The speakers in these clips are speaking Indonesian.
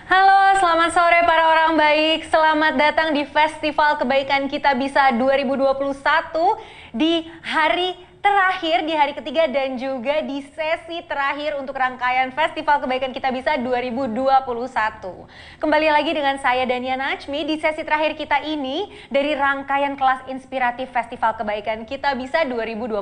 Halo, selamat sore para orang baik. Selamat datang di Festival Kebaikan Kita Bisa 2021 di hari terakhir, di hari ketiga dan juga di sesi terakhir untuk rangkaian Festival Kebaikan Kita Bisa 2021. Kembali lagi dengan saya Dania Najmi di sesi terakhir kita ini dari rangkaian kelas inspiratif Festival Kebaikan Kita Bisa 2021.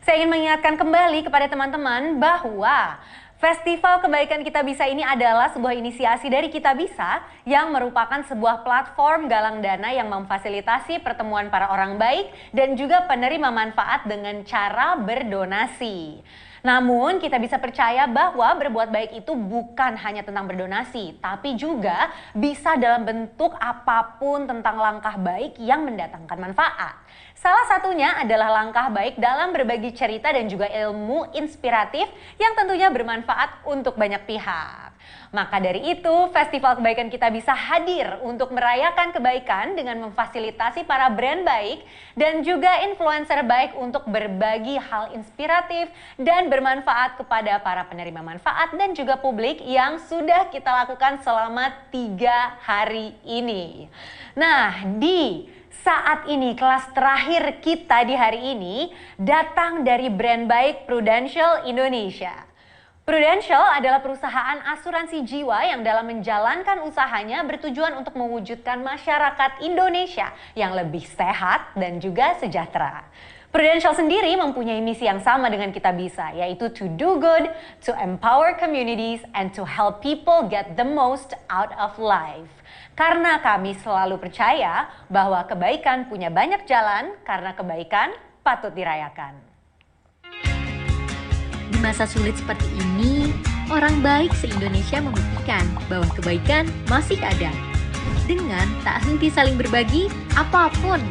Saya ingin mengingatkan kembali kepada teman-teman bahwa Festival Kebaikan Kita Bisa ini adalah sebuah inisiasi dari Kita Bisa yang merupakan sebuah platform galang dana yang memfasilitasi pertemuan para orang baik dan juga penerima manfaat dengan cara berdonasi. Namun kita bisa percaya bahwa berbuat baik itu bukan hanya tentang berdonasi, tapi juga bisa dalam bentuk apapun tentang langkah baik yang mendatangkan manfaat. Salah satunya adalah langkah baik dalam berbagi cerita dan juga ilmu inspiratif yang tentunya bermanfaat untuk banyak pihak. Maka dari itu, Festival Kebaikan Kita Bisa hadir untuk merayakan kebaikan dengan memfasilitasi para brand baik dan juga influencer baik untuk berbagi hal inspiratif dan bermanfaat kepada para penerima manfaat dan juga publik yang sudah kita lakukan selama 3 hari ini. Nah, di saat ini kelas terakhir kita di hari ini datang dari brand baik Prudential Indonesia. Prudential adalah perusahaan asuransi jiwa yang dalam menjalankan usahanya bertujuan untuk mewujudkan masyarakat Indonesia yang lebih sehat dan juga sejahtera. Prudential sendiri mempunyai misi yang sama dengan Kita Bisa, yaitu to do good, to empower communities, and to help people get the most out of life. Karena kami selalu percaya bahwa kebaikan punya banyak jalan, karena kebaikan patut dirayakan. Di masa sulit seperti ini, orang baik se-Indonesia membuktikan bahwa kebaikan masih ada. Dengan tak henti saling berbagi apapun.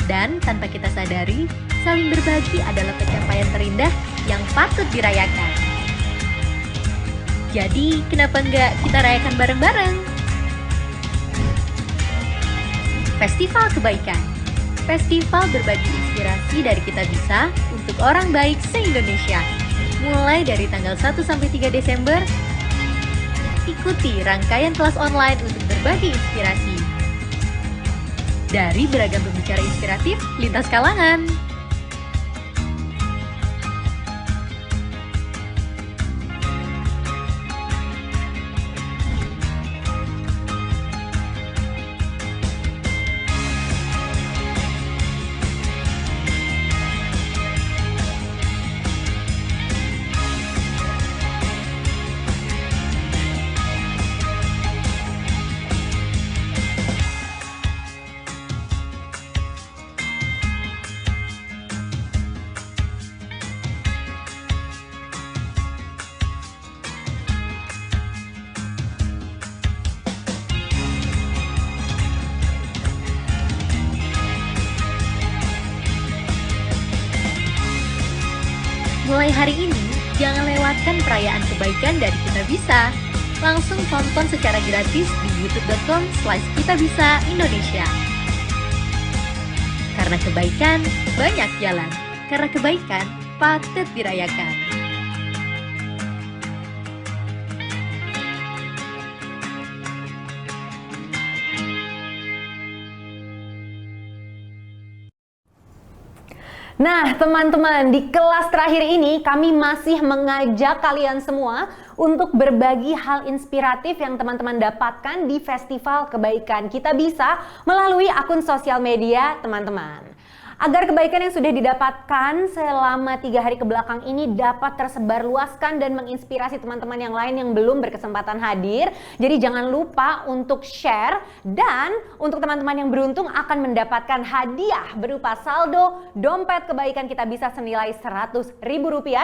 Dan tanpa kita sadari, saling berbagi adalah pencapaian terindah yang patut dirayakan. Jadi, kenapa enggak kita rayakan bareng-bareng? Festival Kebaikan. Festival berbagi inspirasi dari Kita Bisa untuk orang baik se-Indonesia. Mulai dari tanggal 1 sampai 3 Desember, ikuti rangkaian kelas online untuk berbagi inspirasi. Dari beragam pembicara inspiratif lintas kalangan. Mulai hari ini, jangan lewatkan perayaan kebaikan dari Kita Bisa. Langsung tonton secara gratis di youtube.com/kitabisa-indonesia. Karena kebaikan, banyak jalan. Karena kebaikan, patut dirayakan. Nah teman-teman, di kelas terakhir ini kami masih mengajak kalian semua untuk berbagi hal inspiratif yang teman-teman dapatkan di Festival Kebaikan Kita Bisa melalui akun sosial media teman-teman. Agar kebaikan yang sudah didapatkan selama 3 hari kebelakang ini dapat tersebar luaskan dan menginspirasi teman-teman yang lain yang belum berkesempatan hadir. Jadi jangan lupa untuk share, dan untuk teman-teman yang beruntung akan mendapatkan hadiah berupa saldo dompet kebaikan Kita Bisa senilai Rp100.000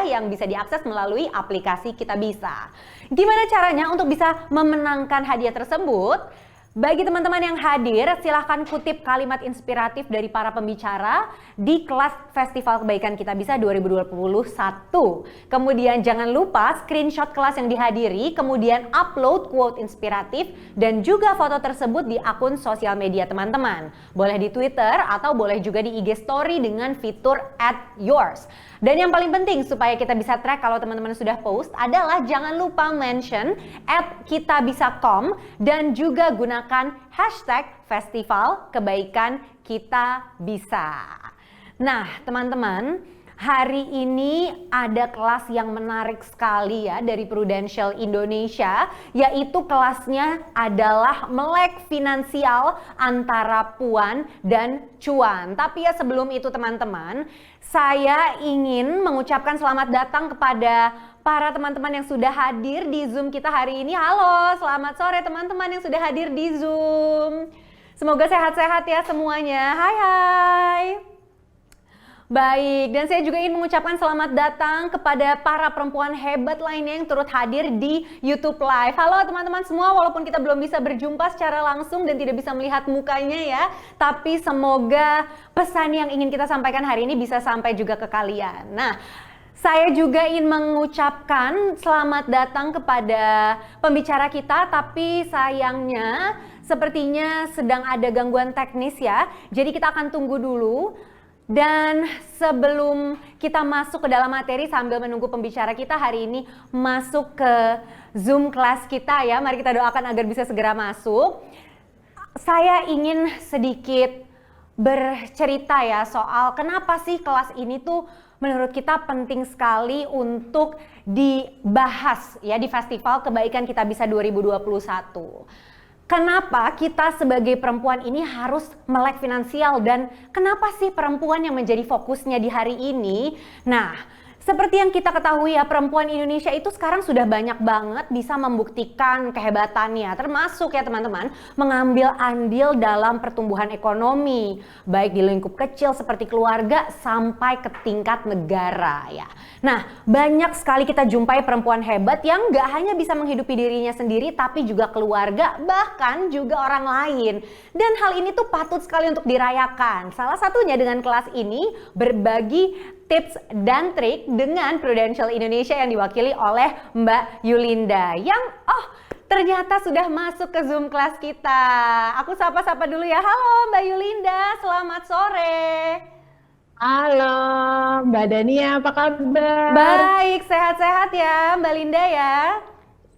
yang bisa diakses melalui aplikasi Kita Bisa. Gimana caranya untuk bisa memenangkan hadiah tersebut? Bagi teman-teman yang hadir, silahkan kutip kalimat inspiratif dari para pembicara di kelas Festival Kebaikan Kita Bisa 2021. Kemudian jangan lupa screenshot kelas yang dihadiri, kemudian upload quote inspiratif dan juga foto tersebut di akun sosial media teman-teman. Boleh di Twitter atau boleh juga di IG Story dengan fitur @yours. Dan yang paling penting supaya kita bisa track kalau teman-teman sudah post adalah jangan lupa mention @kitabisa.com dan juga gunakan hashtag Festival Kebaikan Kita Bisa. Nah, teman-teman, hari ini ada kelas yang menarik sekali ya dari Prudential Indonesia, yaitu kelasnya adalah melek finansial antara puan dan cuan. Tapi ya sebelum itu teman-teman, saya ingin mengucapkan selamat datang kepada para teman-teman yang sudah hadir di Zoom kita hari ini. Halo, selamat sore teman-teman yang sudah hadir di Zoom. Semoga sehat-sehat ya semuanya. Hai hai. Baik, dan saya juga ingin mengucapkan selamat datang kepada para perempuan hebat lainnya yang turut hadir di YouTube Live. Halo teman-teman semua, walaupun kita belum bisa berjumpa secara langsung dan tidak bisa melihat mukanya ya, tapi semoga pesan yang ingin kita sampaikan hari ini bisa sampai juga ke kalian. Nah, saya juga ingin mengucapkan selamat datang kepada pembicara kita, tapi sayangnya sepertinya sedang ada gangguan teknis ya, jadi kita akan tunggu dulu. Dan sebelum kita masuk ke dalam materi sambil menunggu pembicara kita hari ini masuk ke Zoom kelas kita ya, mari kita doakan agar bisa segera masuk. Saya ingin sedikit bercerita ya soal kenapa sih kelas ini tuh menurut kita penting sekali untuk dibahas ya di Festival Kebaikan Kita Bisa 2021. Kenapa kita sebagai perempuan ini harus melek finansial dan kenapa sih perempuan yang menjadi fokusnya di hari ini? Nah, seperti yang kita ketahui ya, perempuan Indonesia itu sekarang sudah banyak banget bisa membuktikan kehebatannya, termasuk ya teman-teman mengambil andil dalam pertumbuhan ekonomi, baik di lingkup kecil seperti keluarga sampai ke tingkat negara ya. Nah, banyak sekali kita jumpai perempuan hebat yang nggak hanya bisa menghidupi dirinya sendiri tapi juga keluarga, bahkan juga orang lain. Dan hal ini tuh patut sekali untuk dirayakan. Salah satunya dengan kelas ini berbagi tips dan trik dengan Prudential Indonesia yang diwakili oleh Mbak Yulinda yang ternyata sudah masuk ke Zoom kelas kita. Aku sapa-sapa dulu ya. Halo Mbak Yulinda, selamat sore. Halo Mbak Dania, apa kabar? Baik, sehat-sehat ya Mbak Linda ya.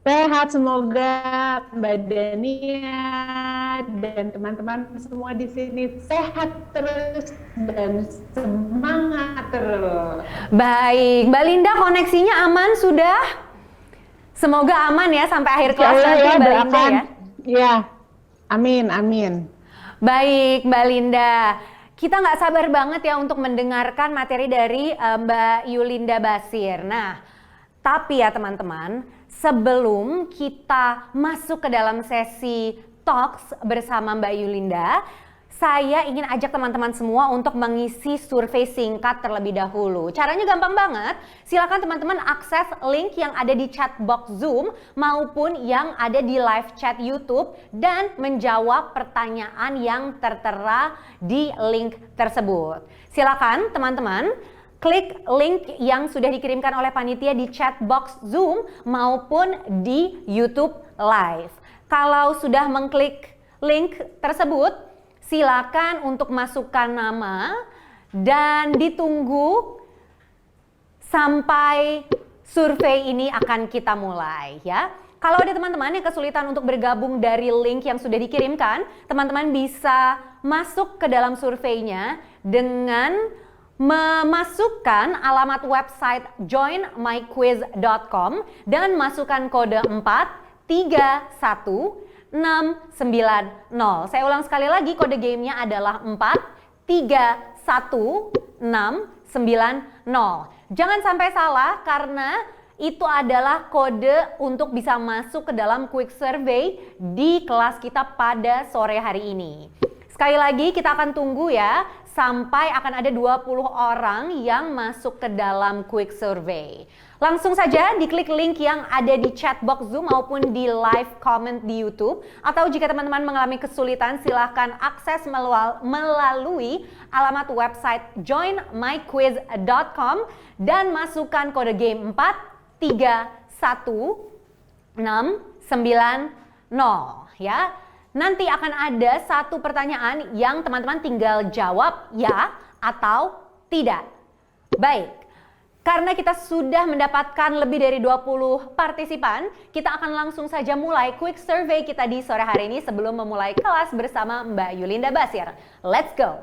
Sehat, semoga Mbak Dania dan teman-teman semua di sini sehat terus dan semangat terus. Baik, Mbak Linda koneksinya aman sudah? Semoga aman ya sampai akhir kelas nanti ya, Mbak Linda ya. Ya, amin, amin. Baik Mbak Linda, kita nggak sabar banget ya untuk mendengarkan materi dari Mbak Yulinda Basir. Nah, tapi ya teman-teman, sebelum kita masuk ke dalam sesi talks bersama Mbak Yulinda, saya ingin ajak teman-teman semua untuk mengisi survei singkat terlebih dahulu. Caranya gampang banget, silakan teman-teman akses link yang ada di chat box Zoom maupun yang ada di live chat YouTube dan menjawab pertanyaan yang tertera di link tersebut. Silakan teman-teman klik link yang sudah dikirimkan oleh panitia di chat box Zoom maupun di YouTube Live. Kalau sudah mengklik link tersebut, silakan untuk masukkan nama dan ditunggu sampai survei ini akan kita mulai ya. Kalau ada teman-teman yang kesulitan untuk bergabung dari link yang sudah dikirimkan, teman-teman bisa masuk ke dalam surveinya dengan memasukkan alamat website joinmyquiz.com dan masukkan kode 431690. Saya ulang sekali lagi, kode gamenya adalah 431690. Jangan sampai salah karena itu adalah kode untuk bisa masuk ke dalam quick survey di kelas kita pada sore hari ini. Sekali lagi kita akan tunggu ya sampai akan ada 20 orang yang masuk ke dalam quick survey. Langsung saja diklik link yang ada di chat box Zoom maupun di live comment di YouTube. Atau jika teman-teman mengalami kesulitan, silahkan akses melalui alamat website joinmyquiz.com dan masukkan kode game 431690 ya. Nanti akan ada satu pertanyaan yang teman-teman tinggal jawab ya atau tidak. Baik. Karena kita sudah mendapatkan lebih dari 20 partisipan, kita akan langsung saja mulai quick survey kita di sore hari ini sebelum memulai kelas bersama Mbak Yulinda Basir. Let's go!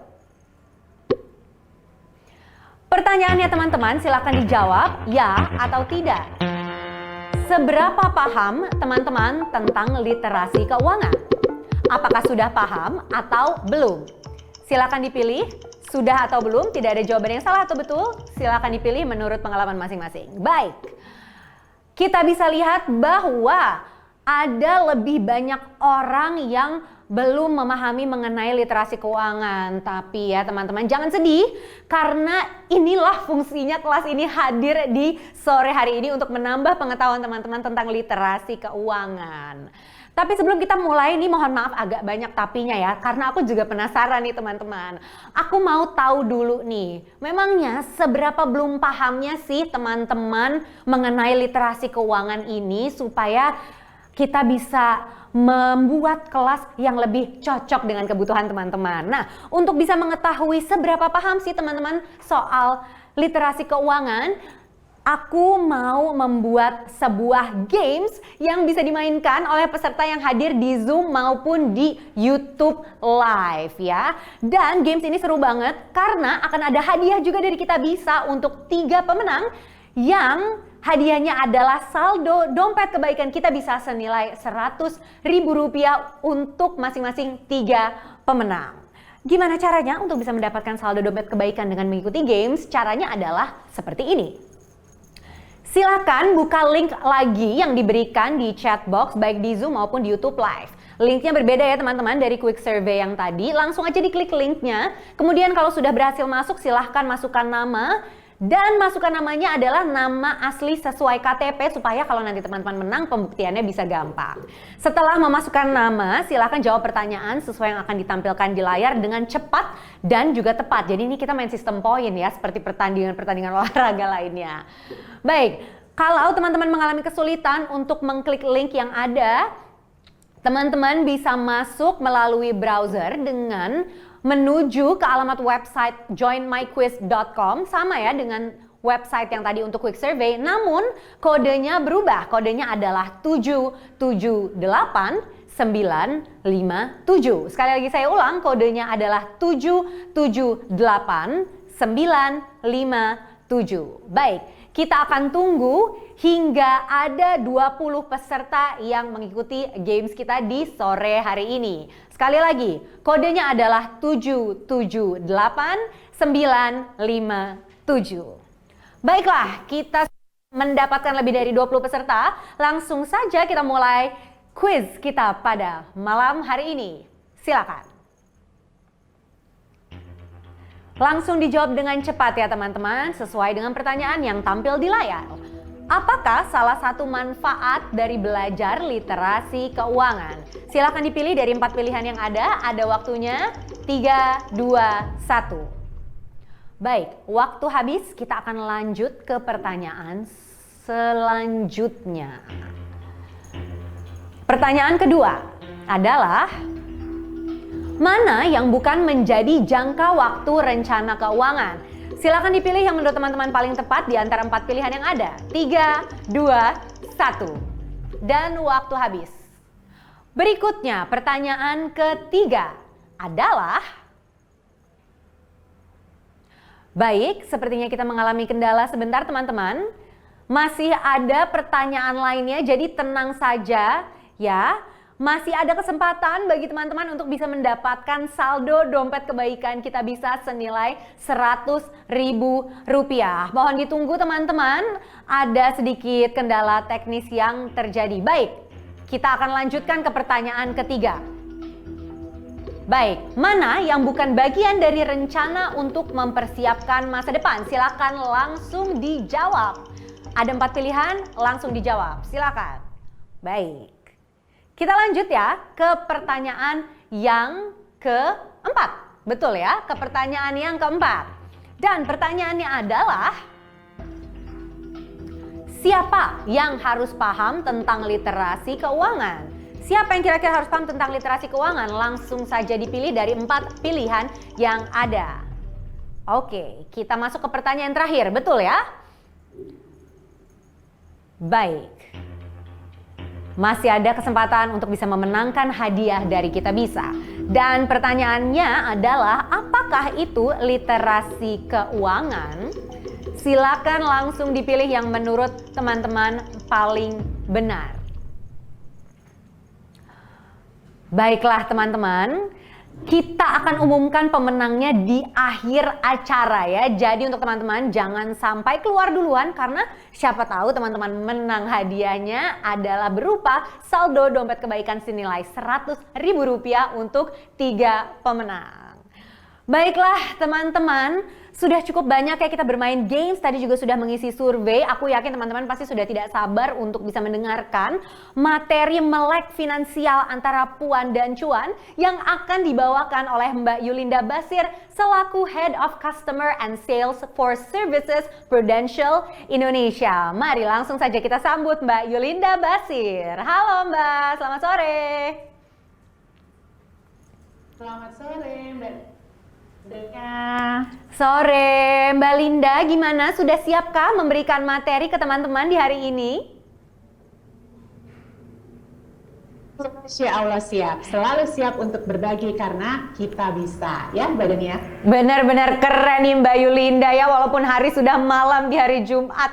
Pertanyaannya teman-teman, silakan dijawab ya atau tidak. Seberapa paham teman-teman tentang literasi keuangan? Apakah sudah paham atau belum? Silakan dipilih. Sudah atau belum? Tidak ada jawaban yang salah atau betul. Silakan dipilih menurut pengalaman masing-masing. Baik. Kita bisa lihat bahwa ada lebih banyak orang yang belum memahami mengenai literasi keuangan. Tapi ya teman-teman jangan sedih karena inilah fungsinya kelas ini hadir di sore hari ini untuk menambah pengetahuan teman-teman tentang literasi keuangan. Tapi sebelum kita mulai nih mohon maaf agak banyak tapinya ya karena aku juga penasaran nih teman-teman. Aku mau tahu dulu nih, memangnya seberapa belum pahamnya sih teman-teman mengenai literasi keuangan ini supaya kita bisa membuat kelas yang lebih cocok dengan kebutuhan teman-teman. Nah, untuk bisa mengetahui seberapa paham sih teman-teman soal literasi keuangan, aku mau membuat sebuah games yang bisa dimainkan oleh peserta yang hadir di Zoom maupun di YouTube Live ya. Dan games ini seru banget karena akan ada hadiah juga dari Kita Bisa untuk 3 pemenang yang hadiahnya adalah saldo dompet kebaikan Kita Bisa senilai Rp100.000 untuk masing-masing 3 pemenang. Gimana caranya untuk bisa mendapatkan saldo dompet kebaikan dengan mengikuti games? Caranya adalah seperti ini. Silakan buka link lagi yang diberikan di chat box baik di Zoom maupun di YouTube Live. Linknya berbeda ya teman-teman dari quick survey yang tadi. Langsung aja diklik linknya. Kemudian kalau sudah berhasil masuk silahkan masukkan nama. Dan masukkan namanya adalah nama asli sesuai KTP supaya kalau nanti teman-teman menang pembuktiannya bisa gampang. Setelah memasukkan nama, silakan jawab pertanyaan sesuai yang akan ditampilkan di layar dengan cepat dan juga tepat. Jadi ini kita main sistem poin ya, seperti pertandingan-pertandingan olahraga lainnya. Baik, kalau teman-teman mengalami kesulitan untuk mengklik link yang ada, teman-teman bisa masuk melalui browser dengan menuju ke alamat website joinmyquiz.com, sama ya dengan website yang tadi untuk quick survey, namun kodenya berubah. Kodenya adalah 778957. Sekali lagi saya ulang, kodenya adalah 778957. Baik, kita akan tunggu hingga ada 20 peserta yang mengikuti games kita di sore hari ini. Sekali lagi, kodenya adalah 778957. Baiklah, kita mendapatkan lebih dari 20 peserta. Langsung saja kita mulai quiz kita pada malam hari ini. Silakan. Langsung dijawab dengan cepat ya teman-teman, sesuai dengan pertanyaan yang tampil di layar. Apakah salah satu manfaat dari belajar literasi keuangan? Silakan dipilih dari 4 pilihan yang ada waktunya 3, 2, 1. Baik, waktu habis, kita akan lanjut ke pertanyaan selanjutnya. Pertanyaan kedua adalah, mana yang bukan menjadi jangka waktu rencana keuangan? Silakan dipilih yang menurut teman-teman paling tepat di antara 4 pilihan yang ada. 3, 2, 1. Dan waktu habis. Berikutnya, pertanyaan ketiga adalah, baik, sepertinya kita mengalami kendala sebentar teman-teman. Masih ada pertanyaan lainnya, jadi tenang saja ya. Masih ada kesempatan bagi teman-teman untuk bisa mendapatkan saldo dompet kebaikan Kita Bisa senilai Rp100.000. Mohon ditunggu teman-teman, ada sedikit kendala teknis yang terjadi. Baik, kita akan lanjutkan ke pertanyaan ketiga. Baik, mana yang bukan bagian dari rencana untuk mempersiapkan masa depan? Silakan langsung dijawab. Ada 4 pilihan, langsung dijawab. Silakan. Baik. Kita lanjut ya ke pertanyaan yang keempat. Betul ya, ke pertanyaan yang keempat. Dan pertanyaannya adalah, siapa yang harus paham tentang literasi keuangan? Siapa yang kira-kira harus paham tentang literasi keuangan? Langsung saja dipilih dari 4 pilihan yang ada. Oke, kita masuk ke pertanyaan terakhir, betul ya? Baik. Masih ada kesempatan untuk bisa memenangkan hadiah dari Kita Bisa. Dan pertanyaannya adalah, apakah itu literasi keuangan? Silakan langsung dipilih yang menurut teman-teman paling benar. Baiklah teman-teman, kita akan umumkan pemenangnya di akhir acara ya. Jadi untuk teman-teman jangan sampai keluar duluan, karena siapa tahu teman-teman menang hadiahnya adalah berupa saldo dompet kebaikan senilai Rp100.000 untuk 3 pemenang. Baiklah teman-teman, sudah cukup banyak ya kita bermain games, tadi juga sudah mengisi survei. Aku yakin teman-teman pasti sudah tidak sabar untuk bisa mendengarkan materi melek finansial antara Puan dan Cuan yang akan dibawakan oleh Mbak Yulinda Basir selaku Head of Customer and Sales for Services Prudential Indonesia. Mari langsung saja kita sambut Mbak Yulinda Basir. Halo Mbak, selamat sore. Selamat sore Mbak. Sore Mbak Linda, gimana? Sudah siapkah memberikan materi ke teman-teman di hari ini? Insya Allah siap, selalu siap untuk berbagi karena kita bisa, ya Mbak Dania. Benar-benar keren nih Mbak Yulinda ya, walaupun hari sudah malam di hari Jumat.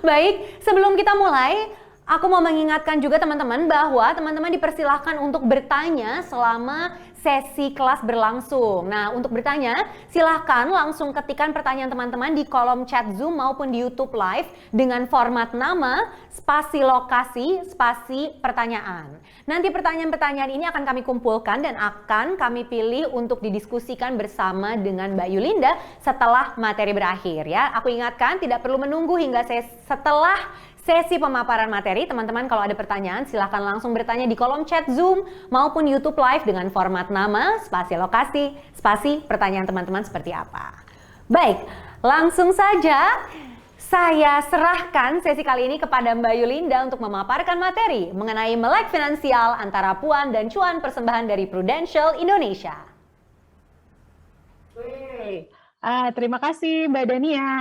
Baik, sebelum kita mulai, aku mau mengingatkan juga teman-teman bahwa teman-teman dipersilahkan untuk bertanya selama sesi kelas berlangsung. Nah, untuk bertanya, silahkan langsung ketikkan pertanyaan teman-teman di kolom chat Zoom maupun di YouTube Live dengan format nama, spasi lokasi, spasi pertanyaan. Nanti pertanyaan-pertanyaan ini akan kami kumpulkan dan akan kami pilih untuk didiskusikan bersama dengan Mbak Yulinda setelah materi berakhir ya. Aku ingatkan tidak perlu menunggu hingga setelah sesi pemaparan materi. Teman-teman kalau ada pertanyaan silahkan langsung bertanya di kolom chat Zoom maupun YouTube Live dengan format nama, spasi lokasi, spasi pertanyaan teman-teman seperti apa. Baik, langsung saja saya serahkan sesi kali ini kepada Mbak Yulinda untuk memaparkan materi mengenai melek finansial antara Puan dan Cuan, persembahan dari Prudential Indonesia. Terima kasih Mbak Dania.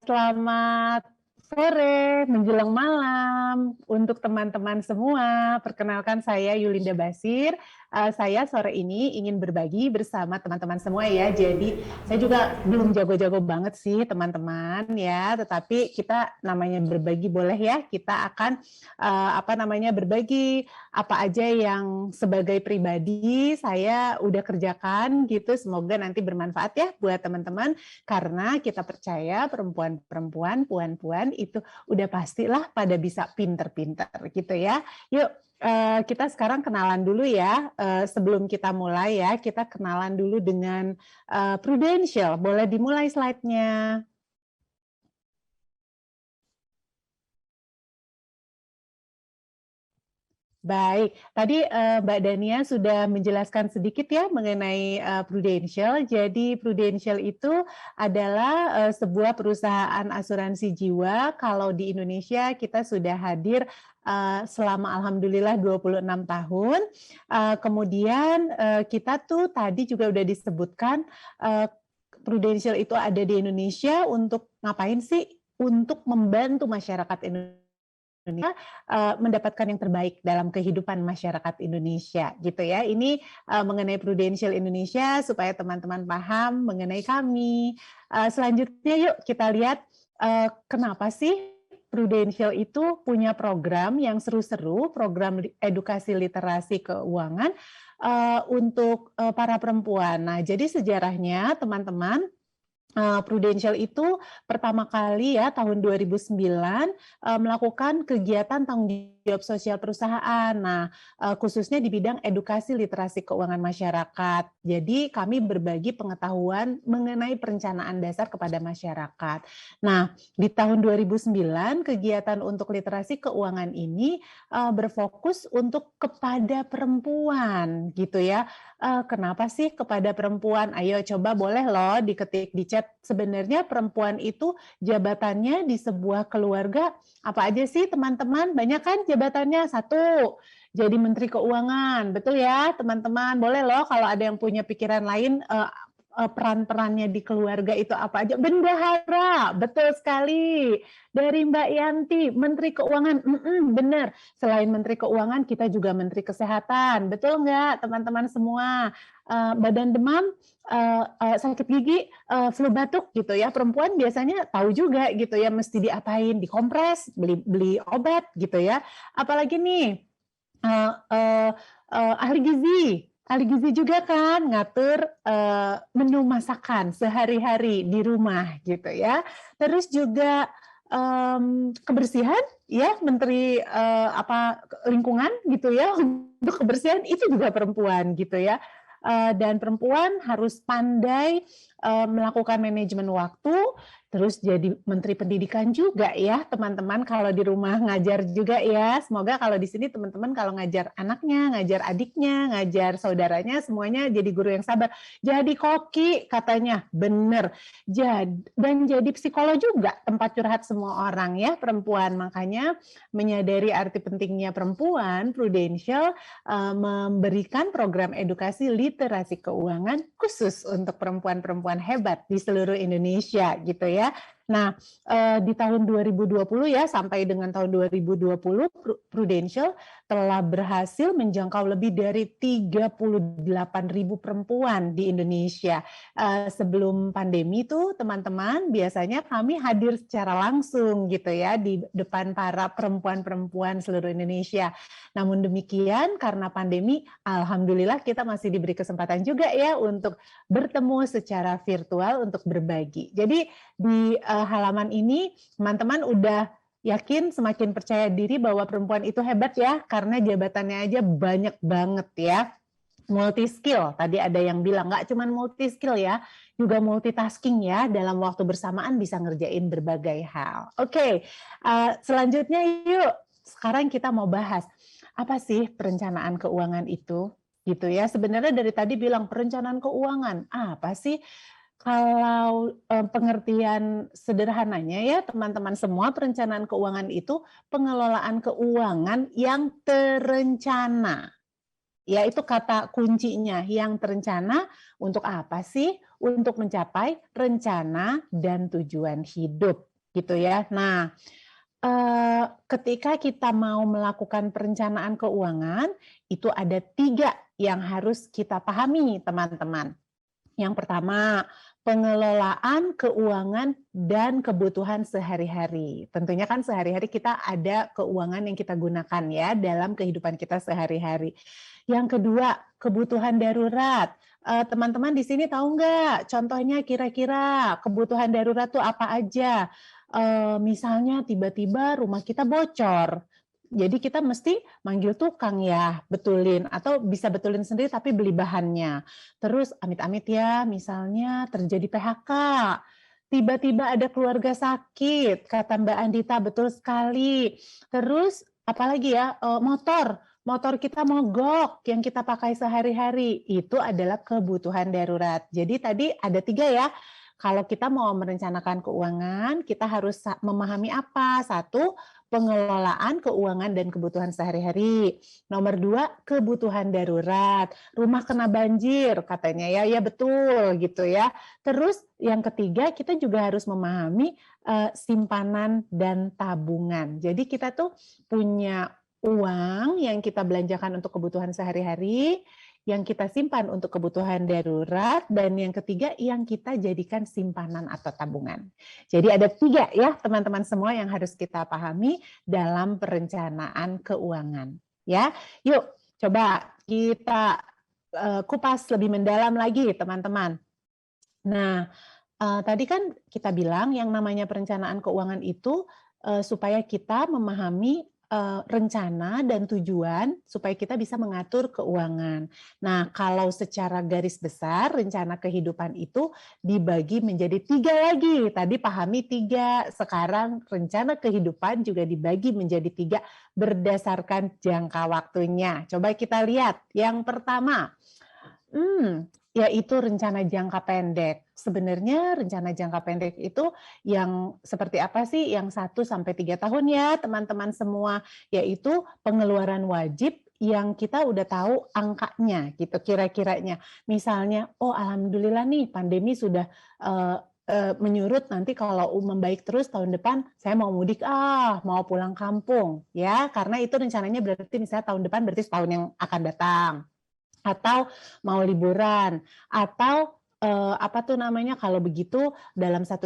Selamat sore, menjelang malam untuk teman-teman semua. Perkenalkan saya Yulinda Basir. Saya sore ini ingin berbagi bersama teman-teman semua ya. Jadi saya juga belum jago-jago banget sih teman-teman ya. Tetapi kita namanya berbagi boleh ya. Kita akan berbagi apa aja yang sebagai pribadi saya udah kerjakan gitu. Semoga nanti bermanfaat ya buat teman-teman. Karena kita percaya perempuan-perempuan, puan-puan itu udah pastilah pada bisa pinter-pinter gitu ya. Yuk kita sekarang kenalan dulu ya. Sebelum kita mulai ya, kita kenalan dulu dengan Prudential. Boleh dimulai slide-nya. Baik, tadi Mbak Dania sudah menjelaskan sedikit ya mengenai Prudential. Jadi Prudential itu adalah sebuah perusahaan asuransi jiwa. Kalau di Indonesia kita sudah hadir selama alhamdulillah 26 tahun. Kemudian kita tuh tadi juga udah disebutkan Prudential itu ada di Indonesia untuk ngapain sih? Untuk membantu masyarakat Indonesia mendapatkan yang terbaik dalam kehidupan masyarakat Indonesia gitu ya. Ini mengenai Prudential Indonesia supaya teman-teman paham mengenai kami. Selanjutnya yuk kita lihat kenapa sih Prudential itu punya program yang seru-seru, program edukasi literasi keuangan untuk para perempuan. Nah, jadi sejarahnya teman-teman, Prudential itu pertama kali ya tahun 2009 melakukan kegiatan tanggung jawab sosial perusahaan. Nah, khususnya di bidang edukasi literasi keuangan masyarakat. Jadi kami berbagi pengetahuan mengenai perencanaan dasar kepada masyarakat. Nah, di tahun 2009 kegiatan untuk literasi keuangan ini berfokus untuk kepada perempuan gitu ya. Kenapa sih kepada perempuan? Ayo coba boleh loh diketik di chat. Sebenarnya perempuan itu jabatannya di sebuah keluarga apa aja sih teman-teman? Banyak kan jabatannya. Satu, jadi Menteri Keuangan. Betul ya teman-teman? Boleh loh kalau ada yang punya pikiran lain peran-perannya di keluarga itu apa aja? Bendahara, betul sekali. Dari Mbak Yanti, Menteri Keuangan, benar. Selain Menteri Keuangan, kita juga Menteri Kesehatan, betul nggak teman-teman semua? Badan demam, sakit gigi, flu batuk gitu ya. Perempuan biasanya tahu juga gitu ya, mesti diapain, dikompres, beli obat gitu ya. Apalagi nih, ahli gizi. Ahli gizi juga kan ngatur menu masakan sehari-hari di rumah gitu ya. Terus juga kebersihan ya, Menteri lingkungan gitu ya, untuk kebersihan itu juga perempuan gitu ya. Dan perempuan harus pandai melakukan manajemen waktu, terus jadi Menteri Pendidikan juga ya teman-teman, kalau di rumah ngajar juga ya. Semoga kalau di sini teman-teman kalau ngajar anaknya, ngajar adiknya, ngajar saudaranya, semuanya jadi guru yang sabar. Jadi koki katanya, bener. Dan jadi psikolog juga, tempat curhat semua orang ya perempuan. Makanya menyadari arti pentingnya perempuan, Prudential memberikan program edukasi literasi keuangan khusus untuk perempuan-perempuan hebat di seluruh Indonesia gitu ya. Nah, di tahun 2020 ya sampai dengan tahun 2020 Prudential telah berhasil menjangkau lebih dari 38.000 perempuan di Indonesia. Sebelum pandemi itu teman-teman biasanya kami hadir secara langsung gitu ya di depan para perempuan-perempuan seluruh Indonesia. Namun demikian karena pandemi, alhamdulillah kita masih diberi kesempatan juga ya untuk bertemu secara virtual untuk berbagi. Jadi di halaman ini teman-teman udah yakin, semakin percaya diri bahwa perempuan itu hebat ya, karena jabatannya aja banyak banget ya. Multi skill, tadi ada yang bilang nggak cuma multi skill ya, juga multitasking ya, dalam waktu bersamaan bisa ngerjain berbagai hal. Oke, selanjutnya yuk, sekarang kita mau bahas apa sih perencanaan keuangan itu, gitu ya. Sebenarnya dari tadi bilang perencanaan keuangan, apa sih? Kalau pengertian sederhananya ya teman-teman semua, perencanaan keuangan itu pengelolaan keuangan yang terencana. Ya itu kata kuncinya, yang terencana untuk apa sih? Untuk mencapai rencana dan tujuan hidup gitu ya. Nah, ketika kita mau melakukan perencanaan keuangan, itu ada 3 yang harus kita pahami teman-teman. Yang pertama, pengelolaan keuangan dan kebutuhan sehari-hari. Tentunya kan sehari-hari kita ada keuangan yang kita gunakan ya dalam kehidupan kita sehari-hari. Yang kedua, kebutuhan darurat. Teman-teman di sini tahu nggak contohnya kira-kira kebutuhan darurat itu apa aja? Misalnya tiba-tiba rumah kita bocor. Jadi kita mesti manggil tukang ya, betulin, atau bisa betulin sendiri tapi beli bahannya. Terus amit-amit ya, misalnya terjadi PHK, tiba-tiba ada keluarga sakit, kata Mbak Andita, betul sekali. Terus apalagi ya, motor kita mogok yang kita pakai sehari-hari, itu adalah kebutuhan darurat. Jadi tadi ada 3 ya. Kalau kita mau merencanakan keuangan, kita harus memahami apa? 1, pengelolaan keuangan dan kebutuhan sehari-hari. Nomor 2, kebutuhan darurat. Rumah kena banjir, katanya ya, ya betul gitu ya. Terus yang ketiga, kita juga harus memahami simpanan dan tabungan. Jadi kita tuh punya uang yang kita belanjakan untuk kebutuhan sehari-hari, yang kita simpan untuk kebutuhan darurat, dan yang ketiga yang kita jadikan simpanan atau tabungan. Jadi ada 3 ya teman-teman semua yang harus kita pahami dalam perencanaan keuangan. Ya, yuk coba kita kupas lebih mendalam lagi teman-teman. Nah, tadi kan kita bilang yang namanya perencanaan keuangan itu supaya kita memahami rencana dan tujuan supaya kita bisa mengatur keuangan. Nah, kalau secara garis besar rencana kehidupan itu dibagi menjadi 3 lagi. Tadi pahami 3, sekarang rencana kehidupan juga dibagi menjadi 3 berdasarkan jangka waktunya. Coba kita lihat. Yang pertama, yaitu rencana jangka pendek. Sebenarnya rencana jangka pendek itu yang seperti apa sih? Yang 1 sampai 3 tahun ya teman-teman semua, yaitu pengeluaran wajib yang kita udah tahu angkanya gitu kira-kiranya. Misalnya, oh alhamdulillah nih pandemi sudah menyurut, nanti kalau membaik terus tahun depan saya mau mudik mau pulang kampung ya, karena itu rencananya berarti misalnya tahun depan berarti setahun yang akan datang. Atau mau liburan, atau apa tuh namanya, kalau begitu dalam 1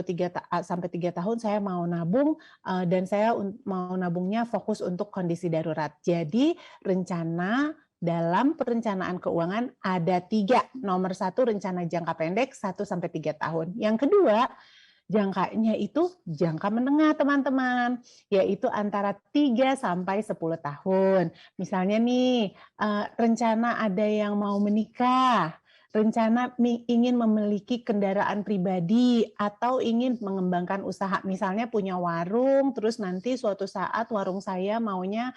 sampai 3 tahun saya mau nabung, dan saya mau nabungnya fokus untuk kondisi darurat. Jadi rencana dalam perencanaan keuangan ada 3. Nomor 1 rencana jangka pendek 1 sampai 3 tahun. Yang kedua, jangkanya itu jangka menengah teman-teman, yaitu antara 3 sampai 10 tahun. Misalnya nih, rencana ada yang mau menikah, rencana ingin memiliki kendaraan pribadi, atau ingin mengembangkan usaha, misalnya punya warung, terus nanti suatu saat warung saya maunya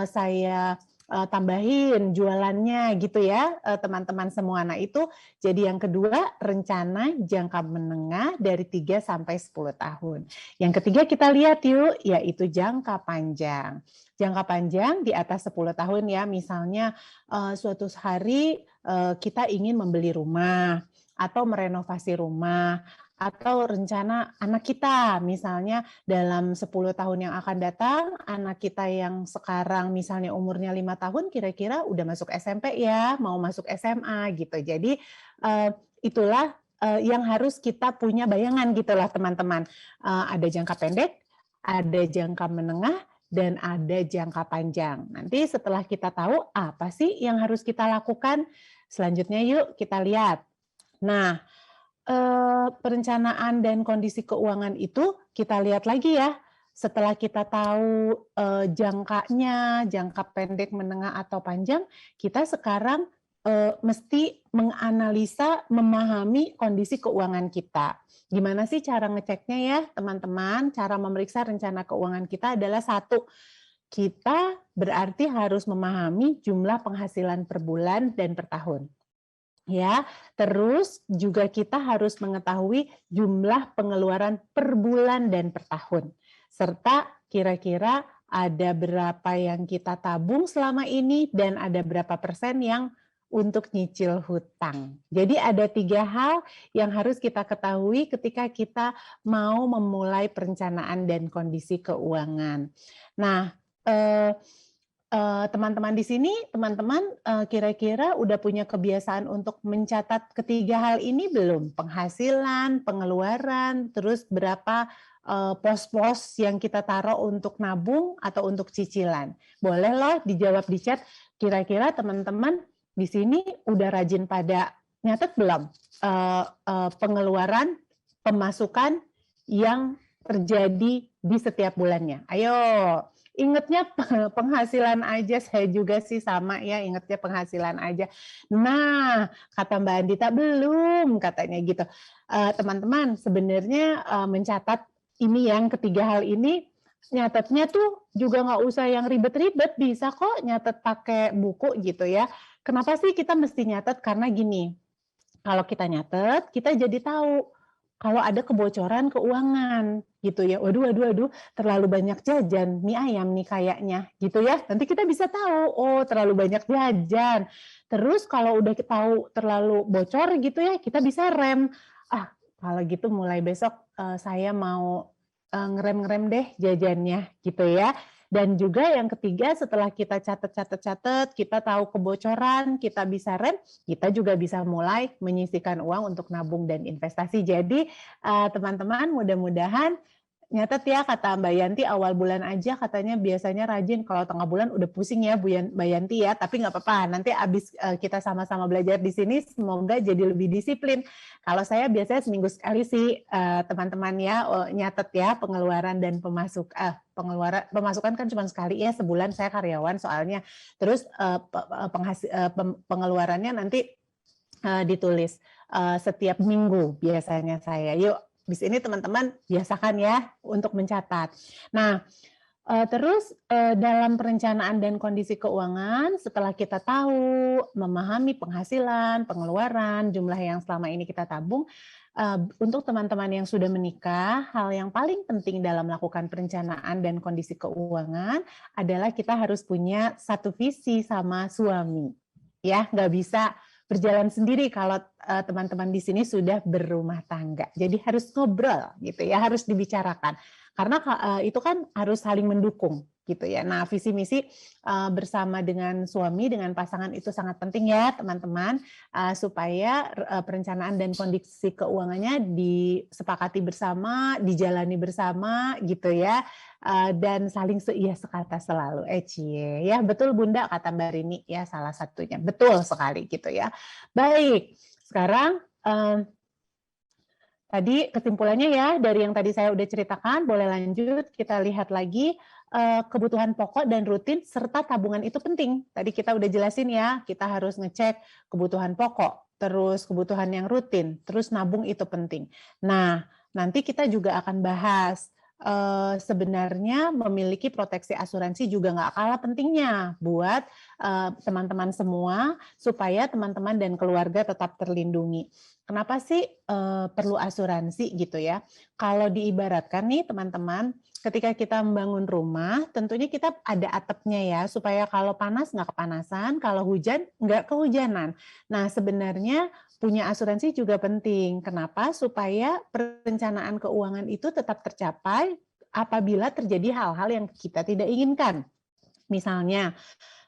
saya tambahin jualannya gitu ya, teman-teman semua. Nah itu jadi yang kedua, rencana jangka menengah dari 3 sampai 10 tahun. Yang ketiga kita lihat yuk, yaitu jangka panjang. Jangka panjang di atas 10 tahun ya, misalnya suatu hari kita ingin membeli rumah atau merenovasi rumah, atau rencana anak kita, misalnya dalam 10 tahun yang akan datang, anak kita yang sekarang misalnya umurnya 5 tahun, kira-kira udah masuk SMP ya, mau masuk SMA gitu. Jadi itulah yang harus kita punya bayangan gitulah teman-teman. Ada jangka pendek, ada jangka menengah, dan ada jangka panjang. Nanti setelah kita tahu apa sih yang harus kita lakukan, selanjutnya yuk kita lihat. Nah, perencanaan dan kondisi keuangan itu kita lihat lagi ya. Setelah kita tahu jangkanya, jangka pendek, menengah atau panjang, kita sekarang mesti menganalisa, memahami kondisi keuangan kita. Gimana sih cara ngeceknya ya, teman-teman? Cara memeriksa rencana keuangan kita adalah 1, kita berarti harus memahami jumlah penghasilan per bulan dan per tahun. Ya, terus juga kita harus mengetahui jumlah pengeluaran per bulan dan per tahun. Serta kira-kira ada berapa yang kita tabung selama ini dan ada berapa persen yang untuk nyicil hutang. Jadi ada 3 hal yang harus kita ketahui ketika kita mau memulai perencanaan dan kondisi keuangan. Nah, teman-teman di sini, teman-teman kira-kira udah punya kebiasaan untuk mencatat ketiga hal ini belum? Penghasilan, pengeluaran, terus berapa pos-pos yang kita taruh untuk nabung atau untuk cicilan. Boleh loh dijawab di chat, kira-kira teman-teman di sini udah rajin pada nyatet belum? Pengeluaran, pemasukan yang terjadi di setiap bulannya. Ayo. Ingatnya penghasilan aja, saya juga sih sama ya, ingatnya penghasilan aja. Nah, kata Mbak Andita belum, katanya gitu. Teman-teman, sebenarnya mencatat ini yang ketiga hal ini, nyatetnya tuh juga nggak usah yang ribet-ribet, bisa kok nyatet pakai buku gitu ya. Kenapa sih kita mesti nyatet? Karena gini, kalau kita nyatet, kita jadi tahu kalau ada kebocoran keuangan gitu ya. Waduh, terlalu banyak jajan mie ayam nih kayaknya gitu ya. Nanti kita bisa tahu, oh terlalu banyak jajan. Terus kalau udah tahu terlalu bocor gitu ya, kita bisa rem. Kalau gitu mulai besok saya mau ngerem-ngerem deh jajannya gitu ya. Dan juga yang ketiga, setelah kita catat, kita tahu kebocoran, kita bisa rem, kita juga bisa mulai menyisihkan uang untuk nabung dan investasi. Jadi teman-teman mudah-mudahan nyatet ya, kata Mbak Yanti awal bulan aja katanya biasanya rajin, kalau tengah bulan udah pusing ya Mbak Yanti ya, tapi nggak apa-apa, nanti abis kita sama-sama belajar di sini semoga jadi lebih disiplin. Kalau saya biasanya seminggu sekali sih teman-teman ya nyatet ya pengeluaran dan pemasukan kan cuma sekali ya sebulan, saya karyawan soalnya, terus pengeluarannya nanti ditulis setiap minggu biasanya saya. Yuk di sini teman-teman biasakan ya untuk mencatat. Nah, terus dalam perencanaan dan kondisi keuangan, setelah kita tahu, memahami penghasilan, pengeluaran, jumlah yang selama ini kita tabung, untuk teman-teman yang sudah menikah, hal yang paling penting dalam melakukan perencanaan dan kondisi keuangan adalah kita harus punya satu visi sama suami. Ya, nggak bisa berjalan sendiri kalau teman-teman di sini sudah berumah tangga. Jadi harus ngobrol gitu ya, harus dibicarakan. Karena itu kan harus saling mendukung gitu ya. Nah, visi misi bersama dengan suami, dengan pasangan itu sangat penting ya teman-teman, supaya perencanaan dan kondisi keuangannya disepakati bersama, dijalani bersama gitu ya, dan saling seia sekata selalu. Cie ya, betul Bunda kata Mbak Rini ya, salah satunya betul sekali gitu ya. Baik, sekarang tadi kesimpulannya ya dari yang tadi saya udah ceritakan, boleh lanjut kita lihat lagi. Kebutuhan pokok dan rutin serta tabungan itu penting. Tadi kita udah jelasin ya, kita harus ngecek kebutuhan pokok, terus kebutuhan yang rutin, terus nabung itu penting. Nah, nanti kita juga akan bahas sebenarnya memiliki proteksi asuransi juga nggak kalah pentingnya buat teman-teman semua supaya teman-teman dan keluarga tetap terlindungi. Kenapa sih perlu asuransi gitu ya? Kalau diibaratkan nih teman-teman, ketika kita membangun rumah, tentunya kita ada atapnya ya, supaya kalau panas nggak kepanasan, kalau hujan nggak kehujanan. Nah, sebenarnya punya asuransi juga penting. Kenapa? Supaya perencanaan keuangan itu tetap tercapai apabila terjadi hal-hal yang kita tidak inginkan. Misalnya,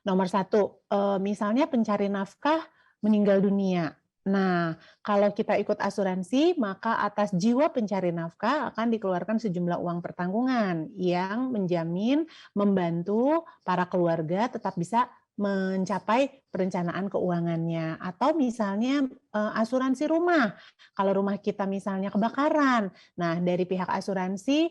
nomor satu, misalnya pencari nafkah meninggal dunia. Nah, kalau kita ikut asuransi, maka atas jiwa pencari nafkah akan dikeluarkan sejumlah uang pertanggungan yang menjamin membantu para keluarga tetap bisa mencapai perencanaan keuangannya. Atau misalnya asuransi rumah. Kalau rumah kita misalnya kebakaran, nah dari pihak asuransi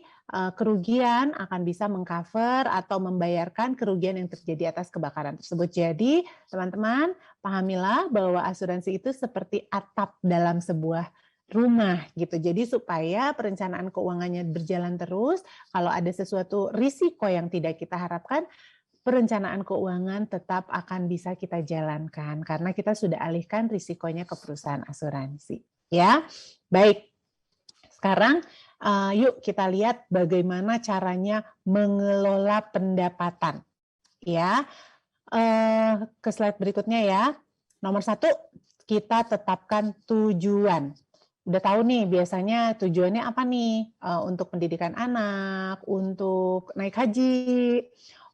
kerugian akan bisa mengcover atau membayarkan kerugian yang terjadi atas kebakaran tersebut. Jadi teman-teman pahamilah bahwa asuransi itu seperti atap dalam sebuah rumah gitu. Jadi supaya perencanaan keuangannya berjalan terus, kalau ada sesuatu risiko yang tidak kita harapkan, perencanaan keuangan tetap akan bisa kita jalankan karena kita sudah alihkan risikonya ke perusahaan asuransi. Ya, baik. Sekarang yuk kita lihat bagaimana caranya mengelola pendapatan. Ya, ke slide berikutnya ya. Nomor satu, kita tetapkan tujuan. Udah tahu nih biasanya tujuannya apa nih? Untuk pendidikan anak, untuk naik haji,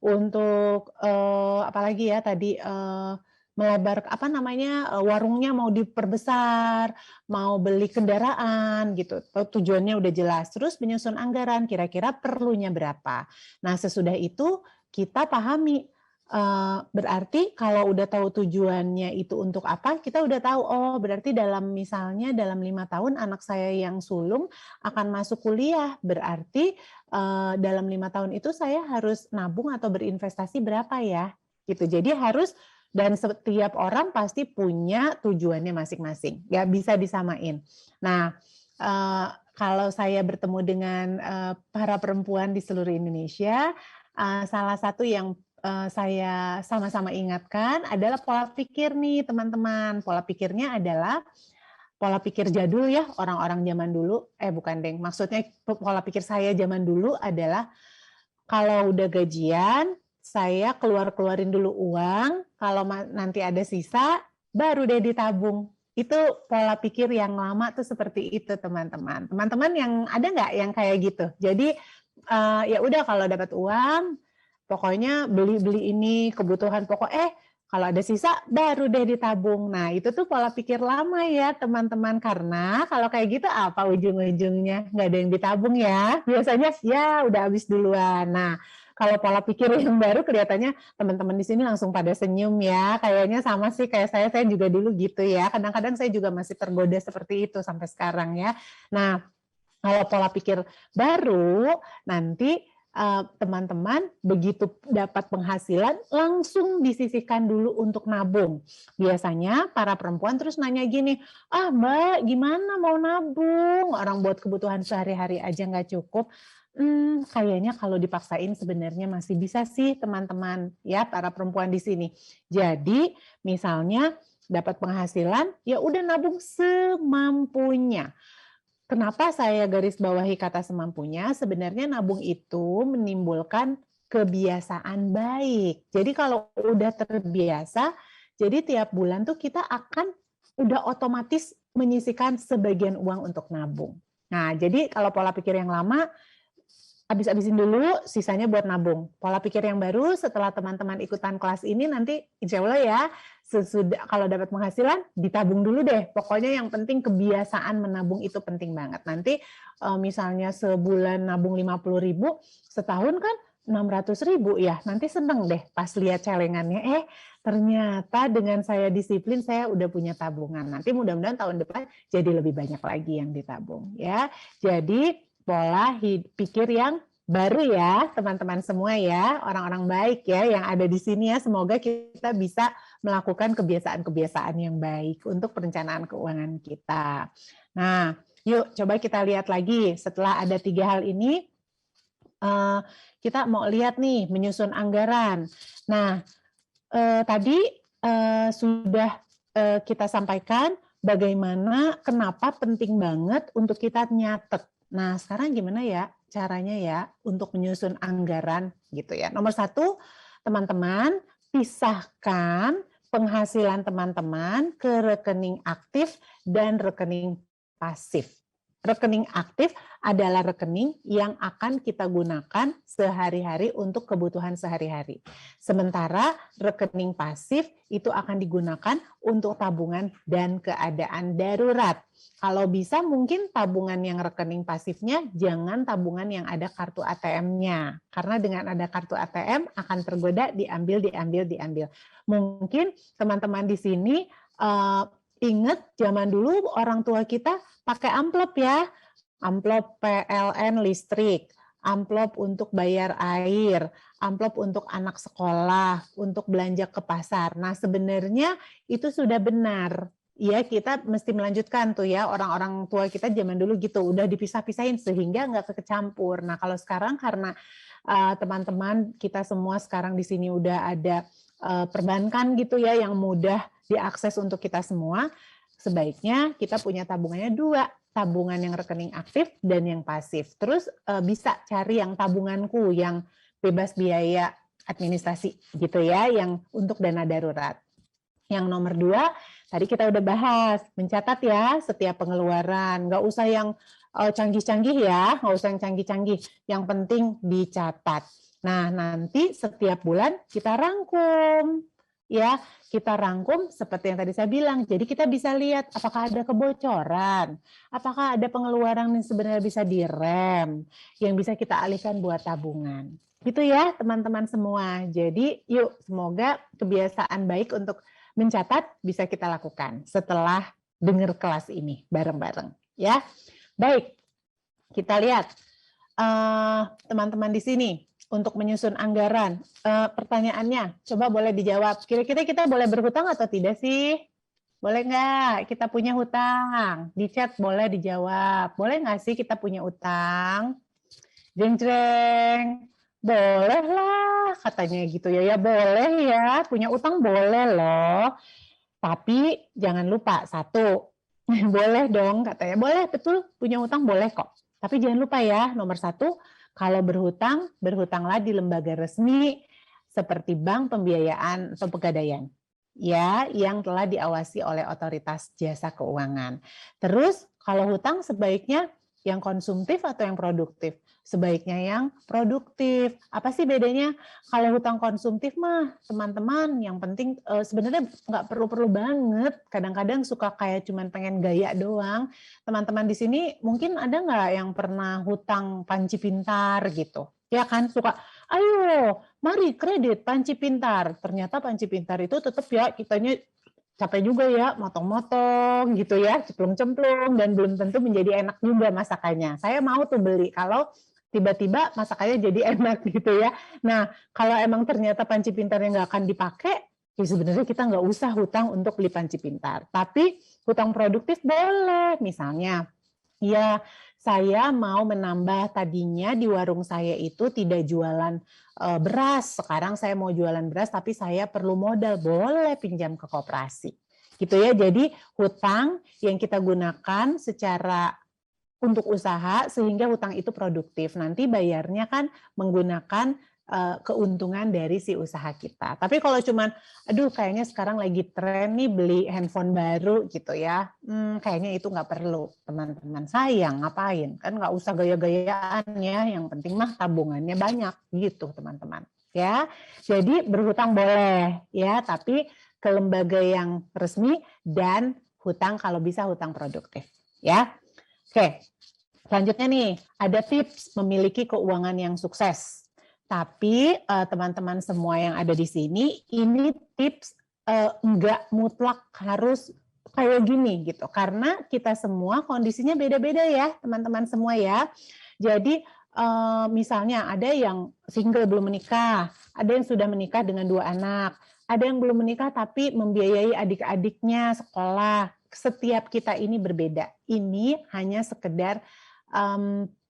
untuk apalagi ya tadi melebar warungnya mau diperbesar, mau beli kendaraan gitu. Tujuannya udah jelas. Terus menyusun anggaran kira-kira perlunya berapa. Nah, sesudah itu kita pahami berarti kalau udah tahu tujuannya itu untuk apa, kita udah tahu berarti misalnya dalam 5 tahun anak saya yang sulung akan masuk kuliah, berarti dalam 5 tahun itu saya harus nabung atau berinvestasi berapa ya gitu. Jadi harus, dan setiap orang pasti punya tujuannya masing-masing, nggak bisa disamain. Nah, kalau saya bertemu dengan para perempuan di seluruh Indonesia, salah satu yang saya sama-sama ingatkan adalah pola pikir nih teman-teman. Pola pikirnya adalah pola pikir jadul ya, orang-orang zaman dulu. Bukan deng, maksudnya pola pikir saya zaman dulu adalah kalau udah gajian, saya keluarin dulu uang, kalau nanti ada sisa, baru deh ditabung. Itu pola pikir yang lama tuh seperti itu teman-teman. Teman-teman yang ada nggak yang kayak gitu? Jadi ya udah kalau dapat uang, pokoknya beli ini kebutuhan pokok, kalau ada sisa baru deh ditabung. Nah itu tuh pola pikir lama ya teman-teman, karena kalau kayak gitu apa ujung-ujungnya? Nggak ada yang ditabung ya, biasanya ya udah habis duluan. Nah kalau pola pikir yang baru kelihatannya teman-teman di sini langsung pada senyum ya, kayaknya sama sih kayak saya juga dulu gitu ya, kadang-kadang saya juga masih tergoda seperti itu sampai sekarang ya. Nah kalau pola pikir baru nanti teman-teman begitu dapat penghasilan langsung disisihkan dulu untuk nabung. Biasanya para perempuan terus nanya gini, Mbak gimana mau nabung? Orang buat kebutuhan sehari-hari aja nggak cukup. Kayaknya kalau dipaksain sebenarnya masih bisa sih teman-teman ya para perempuan di sini. Jadi misalnya dapat penghasilan ya udah nabung semampunya. kenapa saya garis bawahi kata semampunya? Sebenarnya nabung itu menimbulkan kebiasaan baik. Jadi kalau udah terbiasa, jadi tiap bulan tuh kita akan udah otomatis menyisihkan sebagian uang untuk nabung. Nah, jadi kalau pola pikir yang lama, habis-habisin dulu, sisanya buat nabung. Pola pikir yang baru setelah teman-teman ikutan kelas ini nanti insya Allah ya, sesudah kalau dapat penghasilan ditabung dulu deh. Pokoknya yang penting kebiasaan menabung itu penting banget. Nanti misalnya sebulan nabung 50.000, setahun kan 600.000 ya. Nanti seneng deh pas lihat celengannya. Ternyata dengan saya disiplin saya udah punya tabungan. Nanti mudah-mudahan tahun depan jadi lebih banyak lagi yang ditabung ya. Jadi pola pikir yang baru ya teman-teman semua ya, orang-orang baik ya yang ada di sini ya, semoga kita bisa melakukan kebiasaan-kebiasaan yang baik untuk perencanaan keuangan kita. Nah, yuk coba kita lihat lagi setelah ada 3 hal ini, kita mau lihat nih menyusun anggaran. Nah, tadi sudah kita sampaikan bagaimana kenapa penting banget untuk kita nyatet. Nah, sekarang gimana ya caranya ya untuk menyusun anggaran gitu ya. Nomor 1, teman-teman pisahkan penghasilan teman-teman ke rekening aktif dan rekening pasif. Rekening aktif adalah rekening yang akan kita gunakan sehari-hari untuk kebutuhan sehari-hari. Sementara rekening pasif itu akan digunakan untuk tabungan dan keadaan darurat. Kalau bisa mungkin tabungan yang rekening pasifnya jangan tabungan yang ada kartu ATM-nya. Karena dengan ada kartu ATM akan tergoda diambil. Mungkin teman-teman di sini ingat zaman dulu orang tua kita pakai amplop ya, amplop PLN listrik, amplop untuk bayar air, amplop untuk anak sekolah, untuk belanja ke pasar. Nah, sebenarnya itu sudah benar. Ya, kita mesti melanjutkan tuh ya, orang-orang tua kita zaman dulu gitu, udah dipisah-pisahin sehingga nggak kecampur. Nah, kalau sekarang karena teman-teman kita semua sekarang di sini udah ada perbankan gitu ya, yang mudah diakses untuk kita semua, sebaiknya kita punya tabungannya 2, tabungan yang rekening aktif dan yang pasif. Terus bisa cari yang tabunganku yang bebas biaya administrasi gitu ya, yang untuk dana darurat. Yang nomor 2, tadi kita udah bahas, mencatat ya setiap pengeluaran. Nggak usah yang canggih-canggih ya, nggak usah yang canggih-canggih. Yang penting dicatat. Nah, nanti setiap bulan kita rangkum. Ya, kita rangkum seperti yang tadi saya bilang. Jadi kita bisa lihat apakah ada kebocoran, apakah ada pengeluaran yang sebenarnya bisa direm, yang bisa kita alihkan buat tabungan. Gitu ya, teman-teman semua. Jadi, yuk semoga kebiasaan baik untuk mencatat bisa kita lakukan setelah dengar kelas ini bareng-bareng. Ya, baik. Kita lihat teman-teman di sini. Untuk menyusun anggaran, pertanyaannya coba boleh dijawab. Kira-kira kita boleh berhutang atau tidak sih? Boleh nggak kita punya hutang? Di chat boleh dijawab. Boleh nggak sih kita punya utang? Jeng-jeng, boleh lah katanya gitu ya. Ya boleh ya, punya utang boleh loh. Tapi jangan lupa 1, boleh dong katanya. Boleh, betul punya utang boleh kok. Tapi jangan lupa ya, nomor 1, kalau berhutang, berhutanglah di lembaga resmi seperti bank pembiayaan atau pegadaian, ya, yang telah diawasi oleh otoritas jasa keuangan. Terus kalau hutang sebaiknya yang konsumtif atau yang produktif? Sebaiknya yang produktif. Apa sih bedanya? Kalau hutang konsumtif mah teman-teman yang penting sebenarnya nggak perlu-perlu banget. Kadang-kadang suka kayak cuman pengen gaya doang. Teman-teman di sini mungkin ada nggak yang pernah hutang panci pintar gitu? Ya kan suka, ayo mari kredit panci pintar. Ternyata panci pintar itu tetap ya kitanya capek juga ya, motong-motong gitu ya, cemplung-cemplung, dan belum tentu menjadi enak juga masakannya. Saya mau tuh beli kalau tiba-tiba masakannya jadi enak gitu ya. Nah, kalau emang ternyata panci pintar yang nggak akan dipakai, ya sebenarnya kita nggak usah hutang untuk beli panci pintar. Tapi hutang produktif boleh, misalnya, ya saya mau menambah tadinya di warung saya itu tidak jualan beras, sekarang saya mau jualan beras tapi saya perlu modal, boleh pinjam ke koperasi. Gitu ya. Jadi hutang yang kita gunakan secara untuk usaha sehingga hutang itu produktif. Nanti bayarnya kan menggunakan keuntungan dari si usaha kita. Tapi kalau cuman, aduh kayaknya sekarang lagi tren nih beli handphone baru gitu ya, kayaknya itu nggak perlu teman-teman. Sayang, ngapain? Kan nggak usah gaya-gayaan ya, yang penting mah tabungannya banyak gitu teman-teman. Ya, jadi berhutang boleh ya, tapi ke lembaga yang resmi dan hutang kalau bisa hutang produktif ya. Oke, selanjutnya nih ada tips memiliki keuangan yang sukses. Tapi teman-teman semua yang ada di sini, ini tips enggak mutlak harus kayak gini gitu. Karena kita semua kondisinya beda-beda ya teman-teman semua ya. Jadi misalnya ada yang single belum menikah, ada yang sudah menikah dengan 2 anak, ada yang belum menikah tapi membiayai adik-adiknya sekolah. Setiap kita ini berbeda. Ini hanya sekedar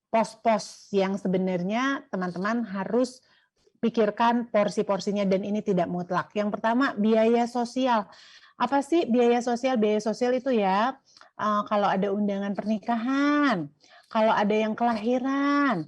pos-pos yang sebenarnya teman-teman harus pikirkan porsi-porsinya dan ini tidak mutlak. Yang pertama biaya sosial. Apa sih biaya sosial? Biaya sosial itu ya kalau ada undangan pernikahan, kalau ada yang kelahiran,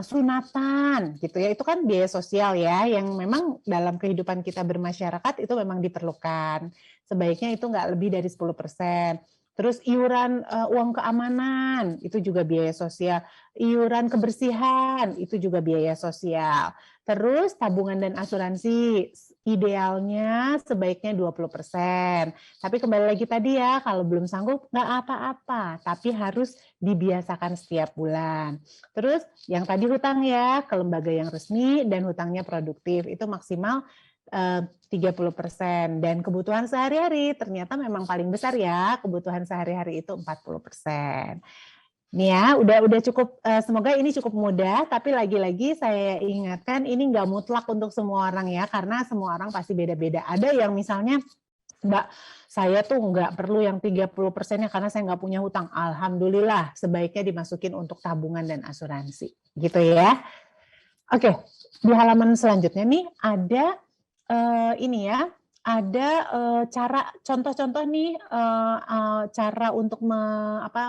sunatan gitu ya, itu kan biaya sosial ya yang memang dalam kehidupan kita bermasyarakat itu memang diperlukan. Sebaiknya itu nggak lebih dari 10%. Terus iuran uang keamanan itu juga biaya sosial, iuran kebersihan itu juga biaya sosial. Terus tabungan dan asuransi idealnya sebaiknya 20%. Tapi kembali lagi tadi ya, kalau belum sanggup nggak apa-apa, tapi harus dibiasakan setiap bulan. Terus yang tadi hutang ya ke lembaga yang resmi dan hutangnya produktif itu maksimal 30%, dan kebutuhan sehari-hari ternyata memang paling besar ya, kebutuhan sehari-hari itu 40%. Nih ya, udah cukup, semoga ini cukup mudah, tapi lagi-lagi saya ingatkan ini nggak mutlak untuk semua orang ya, karena semua orang pasti beda-beda. Ada yang misalnya, Mbak, saya tuh nggak perlu yang 30%-nya karena saya nggak punya hutang. Alhamdulillah, sebaiknya dimasukin untuk tabungan dan asuransi, gitu ya. Oke, di halaman selanjutnya nih ada ini ya, ada cara contoh-contoh nih cara untuk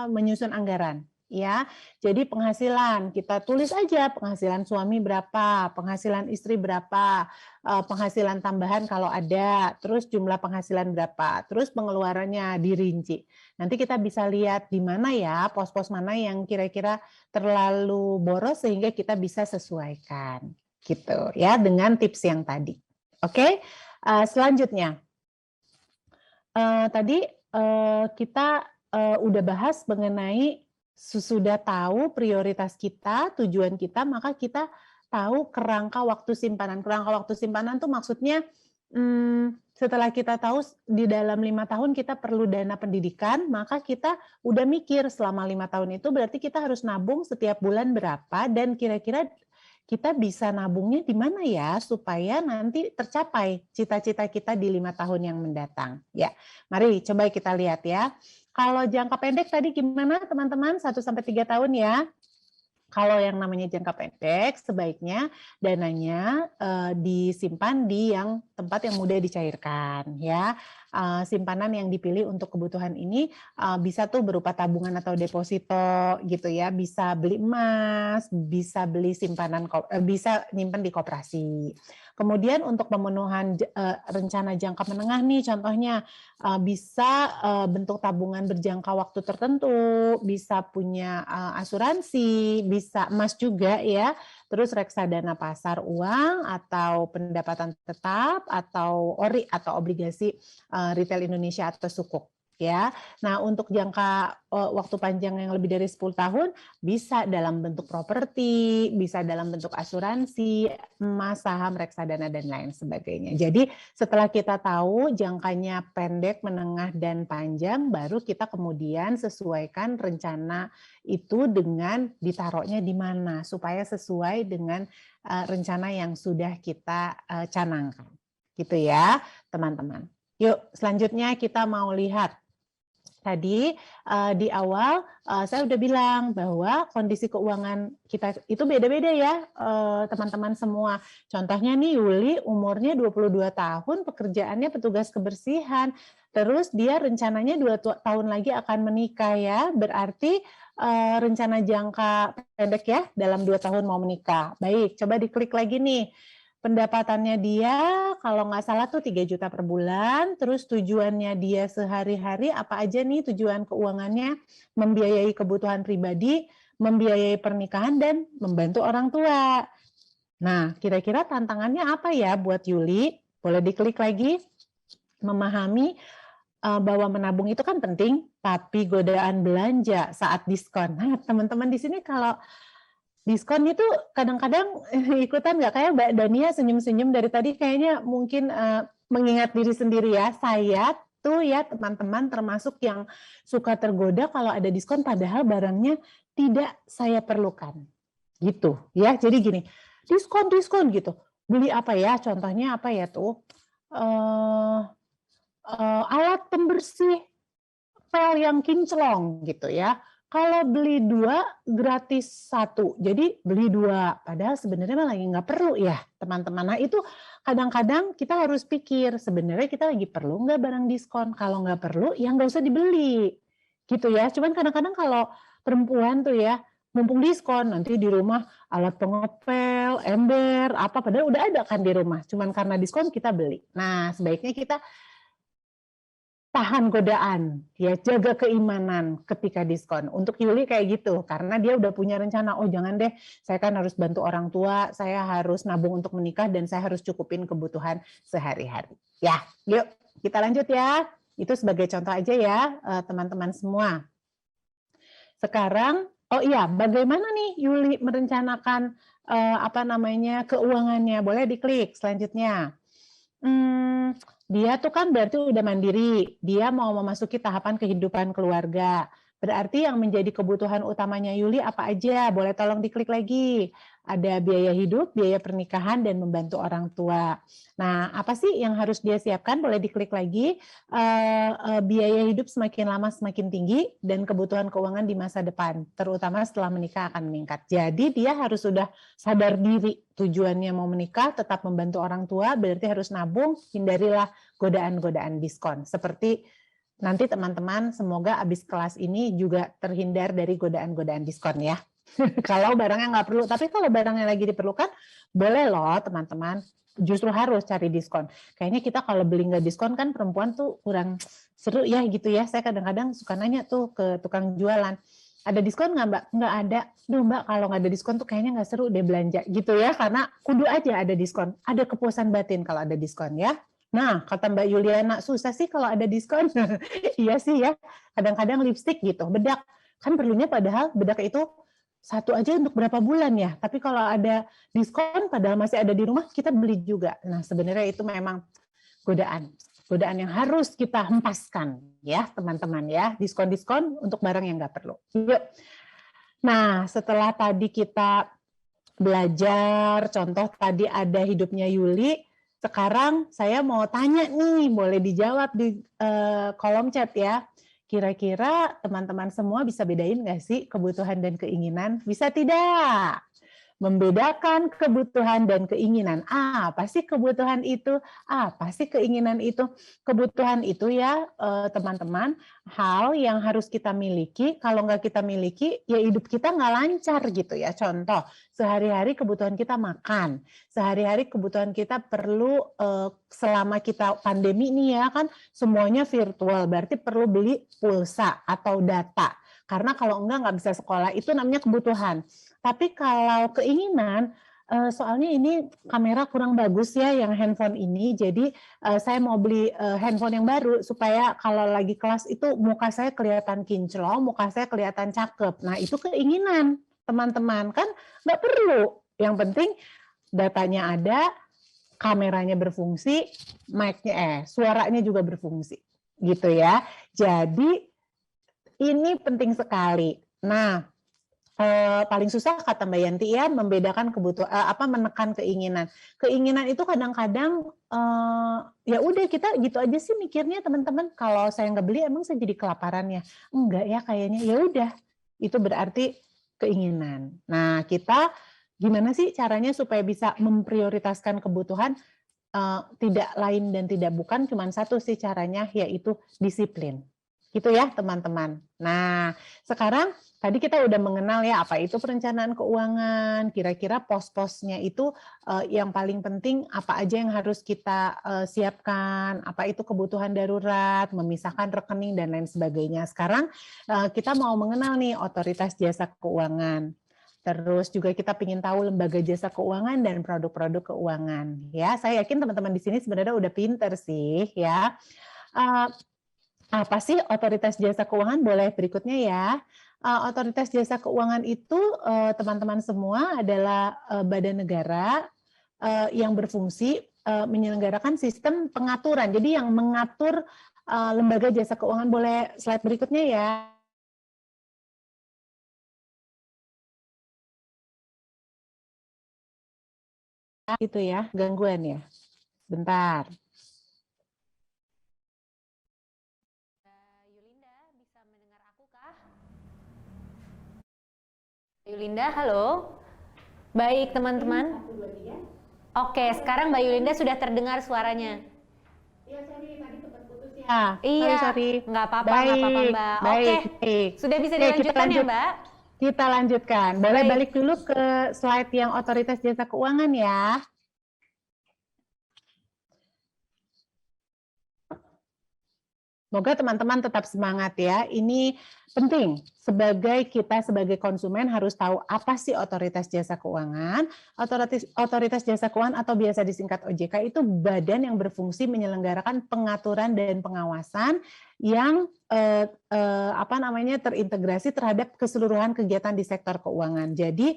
menyusun anggaran ya. Jadi penghasilan kita tulis aja penghasilan suami berapa, penghasilan istri berapa, penghasilan tambahan kalau ada, terus jumlah penghasilan berapa, terus pengeluarannya dirinci. Nanti kita bisa lihat di mana ya pos-pos mana yang kira-kira terlalu boros sehingga kita bisa sesuaikan gitu ya dengan tips yang tadi. Oke, selanjutnya tadi kita udah bahas mengenai sesudah tahu prioritas kita, tujuan kita, maka kita tahu kerangka waktu simpanan. Kerangka waktu simpanan tuh maksudnya setelah kita tahu di dalam 5 tahun kita perlu dana pendidikan, maka kita udah mikir selama 5 tahun itu berarti kita harus nabung setiap bulan berapa dan kira-kira kita bisa nabungnya di mana ya supaya nanti tercapai cita-cita kita di 5 tahun yang mendatang. Ya, mari coba kita lihat ya. Kalau jangka pendek tadi gimana teman-teman? 1-3 tahun ya. Kalau yang namanya jangka pendek, sebaiknya dananya disimpan di yang tempat yang mudah dicairkan, ya. Simpanan yang dipilih untuk kebutuhan ini bisa tuh berupa tabungan atau deposito, gitu ya. Bisa beli emas, bisa beli simpanan, bisa nyimpan di koperasi. Kemudian untuk pemenuhan rencana jangka menengah nih, contohnya bisa bentuk tabungan berjangka waktu tertentu, bisa punya asuransi, bisa emas juga ya, terus reksadana pasar uang atau pendapatan tetap atau ORI atau obligasi retail Indonesia atau sukuk. Ya, nah untuk jangka waktu panjang yang lebih dari 10 tahun bisa dalam bentuk properti, bisa dalam bentuk asuransi, emas, saham, reksadana dan lain sebagainya. Jadi setelah kita tahu jangkanya pendek, menengah dan panjang, baru kita kemudian sesuaikan rencana itu dengan ditaruhnya di mana supaya sesuai dengan rencana yang sudah kita canangkan. Gitu ya, teman-teman. Yuk, selanjutnya kita mau lihat Tadi di awal saya udah bilang bahwa kondisi keuangan kita itu beda-beda ya teman-teman semua. Contohnya nih Yuli umurnya 22 tahun, pekerjaannya petugas kebersihan. Terus dia rencananya 2 tahun lagi akan menikah ya. Berarti rencana jangka pendek ya dalam 2 tahun mau menikah. Baik, coba diklik lagi nih. Pendapatannya dia kalau nggak salah tuh 3 juta per bulan, terus tujuannya dia sehari-hari apa aja nih tujuan keuangannya, membiayai kebutuhan pribadi, membiayai pernikahan, dan membantu orang tua. Nah, kira-kira tantangannya apa ya buat Yuli? Boleh diklik lagi, memahami bahwa menabung itu kan penting, tapi godaan belanja saat diskon. Nah, teman-teman di sini kalau diskon itu kadang-kadang ikutan nggak? Kayak Mbak Dania senyum-senyum dari tadi kayaknya mungkin mengingat diri sendiri ya. Saya tuh ya teman-teman termasuk yang suka tergoda kalau ada diskon padahal barangnya tidak saya perlukan. Gitu ya. Jadi gini, diskon gitu. Beli apa ya? Contohnya apa ya tuh? Alat pembersih pel yang kinclong gitu ya. Kalau beli 2 gratis 1, jadi beli 2. Padahal sebenarnya lagi nggak perlu ya teman-teman. Nah itu kadang-kadang kita harus pikir sebenarnya kita lagi perlu nggak barang diskon. Kalau nggak perlu ya nggak usah dibeli gitu ya. Cuman kadang-kadang kalau perempuan tuh ya mumpung diskon nanti di rumah alat pengepel, ember, apa padahal udah ada kan di rumah. Cuman karena diskon kita beli. Nah sebaiknya kita tahan godaan, ya jaga keimanan ketika diskon. Untuk Yuli kayak gitu, karena dia udah punya rencana, oh jangan deh, saya kan harus bantu orang tua, saya harus nabung untuk menikah, dan saya harus cukupin kebutuhan sehari-hari. Ya, yuk kita lanjut ya. Itu sebagai contoh aja ya, teman-teman semua. Sekarang, oh iya, bagaimana nih Yuli merencanakan keuangannya? Boleh diklik selanjutnya. Dia tuh kan berarti udah mandiri, dia mau memasuki tahapan kehidupan keluarga. Berarti yang menjadi kebutuhan utamanya Yuli apa aja? Boleh tolong diklik lagi. Ada biaya hidup, biaya pernikahan, dan membantu orang tua. Nah, apa sih yang harus dia siapkan? Boleh diklik lagi. Biaya hidup semakin lama semakin tinggi, dan kebutuhan keuangan di masa depan, terutama setelah menikah akan meningkat. Jadi dia harus sudah sadar diri tujuannya mau menikah, tetap membantu orang tua, berarti harus nabung, hindarilah godaan-godaan diskon. Seperti nanti teman-teman semoga habis kelas ini juga terhindar dari godaan-godaan diskon ya. Kalau barangnya nggak perlu, tapi kalau barangnya lagi diperlukan, boleh loh teman-teman. Justru harus cari diskon. Kayaknya kita kalau beli nggak diskon kan perempuan tuh kurang seru ya gitu ya. Saya kadang-kadang suka nanya tuh ke tukang jualan, ada diskon nggak Mbak? Nggak ada. Duh Mbak, kalau nggak ada diskon tuh kayaknya nggak seru deh belanja gitu ya. Karena kudu aja ada diskon. Ada kepuasan batin kalau ada diskon ya. Nah, kata Mbak Yuliana, susah sih kalau ada diskon. Iya sih ya. Kadang-kadang lipstik gitu, bedak. Kan perlunya padahal bedak itu 1 aja untuk berapa bulan ya. Tapi kalau ada diskon padahal masih ada di rumah, kita beli juga. Nah, sebenarnya itu memang godaan. Godaan yang harus kita hempaskan ya teman-teman ya. Diskon-diskon untuk barang yang nggak perlu. Yuk. Nah, setelah tadi kita belajar, contoh tadi ada hidupnya Yuli, sekarang saya mau tanya nih, boleh dijawab di kolom chat ya. Kira-kira teman-teman semua bisa bedain nggak sih kebutuhan dan keinginan? Bisa tidak? Membedakan kebutuhan dan keinginan. Apa sih kebutuhan itu? Apa sih keinginan itu? Kebutuhan itu ya teman-teman, hal yang harus kita miliki. Kalau nggak kita miliki, ya hidup kita nggak lancar gitu ya. Contoh, sehari-hari kebutuhan kita makan. Sehari-hari kebutuhan kita perlu, selama kita pandemi ini ya kan, semuanya virtual. Berarti perlu beli pulsa atau data. Karena kalau nggak bisa sekolah, itu namanya kebutuhan. Tapi kalau keinginan, soalnya ini kamera kurang bagus ya yang handphone ini, jadi saya mau beli handphone yang baru supaya kalau lagi kelas itu muka saya kelihatan kinclong, muka saya kelihatan cakep. Nah itu keinginan teman-teman, kan nggak perlu. Yang penting datanya ada, kameranya berfungsi, mic-nya suaranya juga berfungsi, gitu ya. Jadi ini penting sekali. Nah, paling susah kata Mbak Yanti ya membedakan menekan keinginan. Keinginan itu kadang-kadang ya udah kita gitu aja sih mikirnya teman-teman. Kalau saya nggak beli emang saya jadi kelaparan ya? Enggak ya kayaknya. Ya udah itu berarti keinginan. Nah kita gimana sih caranya supaya bisa memprioritaskan kebutuhan? Tidak lain dan tidak bukan cuma satu sih caranya, yaitu disiplin. Gitu ya teman-teman. Nah sekarang tadi kita udah mengenal ya apa itu perencanaan keuangan, kira-kira pos-posnya itu yang paling penting apa aja yang harus kita siapkan, apa itu kebutuhan darurat, memisahkan rekening dan lain sebagainya. Sekarang kita mau mengenal nih otoritas jasa keuangan. Terus juga kita ingin tahu lembaga jasa keuangan dan produk-produk keuangan. Ya, saya yakin teman-teman di sini sebenarnya udah pinter sih ya. Apa sih otoritas jasa keuangan? Boleh berikutnya ya. Otoritas jasa keuangan itu teman-teman semua adalah badan negara yang berfungsi menyelenggarakan sistem pengaturan. Jadi yang mengatur lembaga jasa keuangan. Boleh slide berikutnya ya. Itu ya, gangguan ya. Bentar. Yulinda, bisa mendengar aku kah? Yulinda, halo. Baik teman-teman. Oke, sekarang Mbak Yulinda sudah terdengar suaranya. Iya, sorry, tadi sempat putus ya. Iya, sorry. nggak apa-apa Mbak. Oke, sudah bisa dilanjutkan ya Mbak? Kita lanjutkan. Boleh balik dulu ke slide yang otoritas jasa keuangan ya. Semoga teman-teman tetap semangat ya. Ini penting. Kita sebagai konsumen harus tahu apa sih otoritas jasa keuangan. Otoritas jasa keuangan atau biasa disingkat OJK itu badan yang berfungsi menyelenggarakan pengaturan dan pengawasan yang terintegrasi terhadap keseluruhan kegiatan di sektor keuangan. Jadi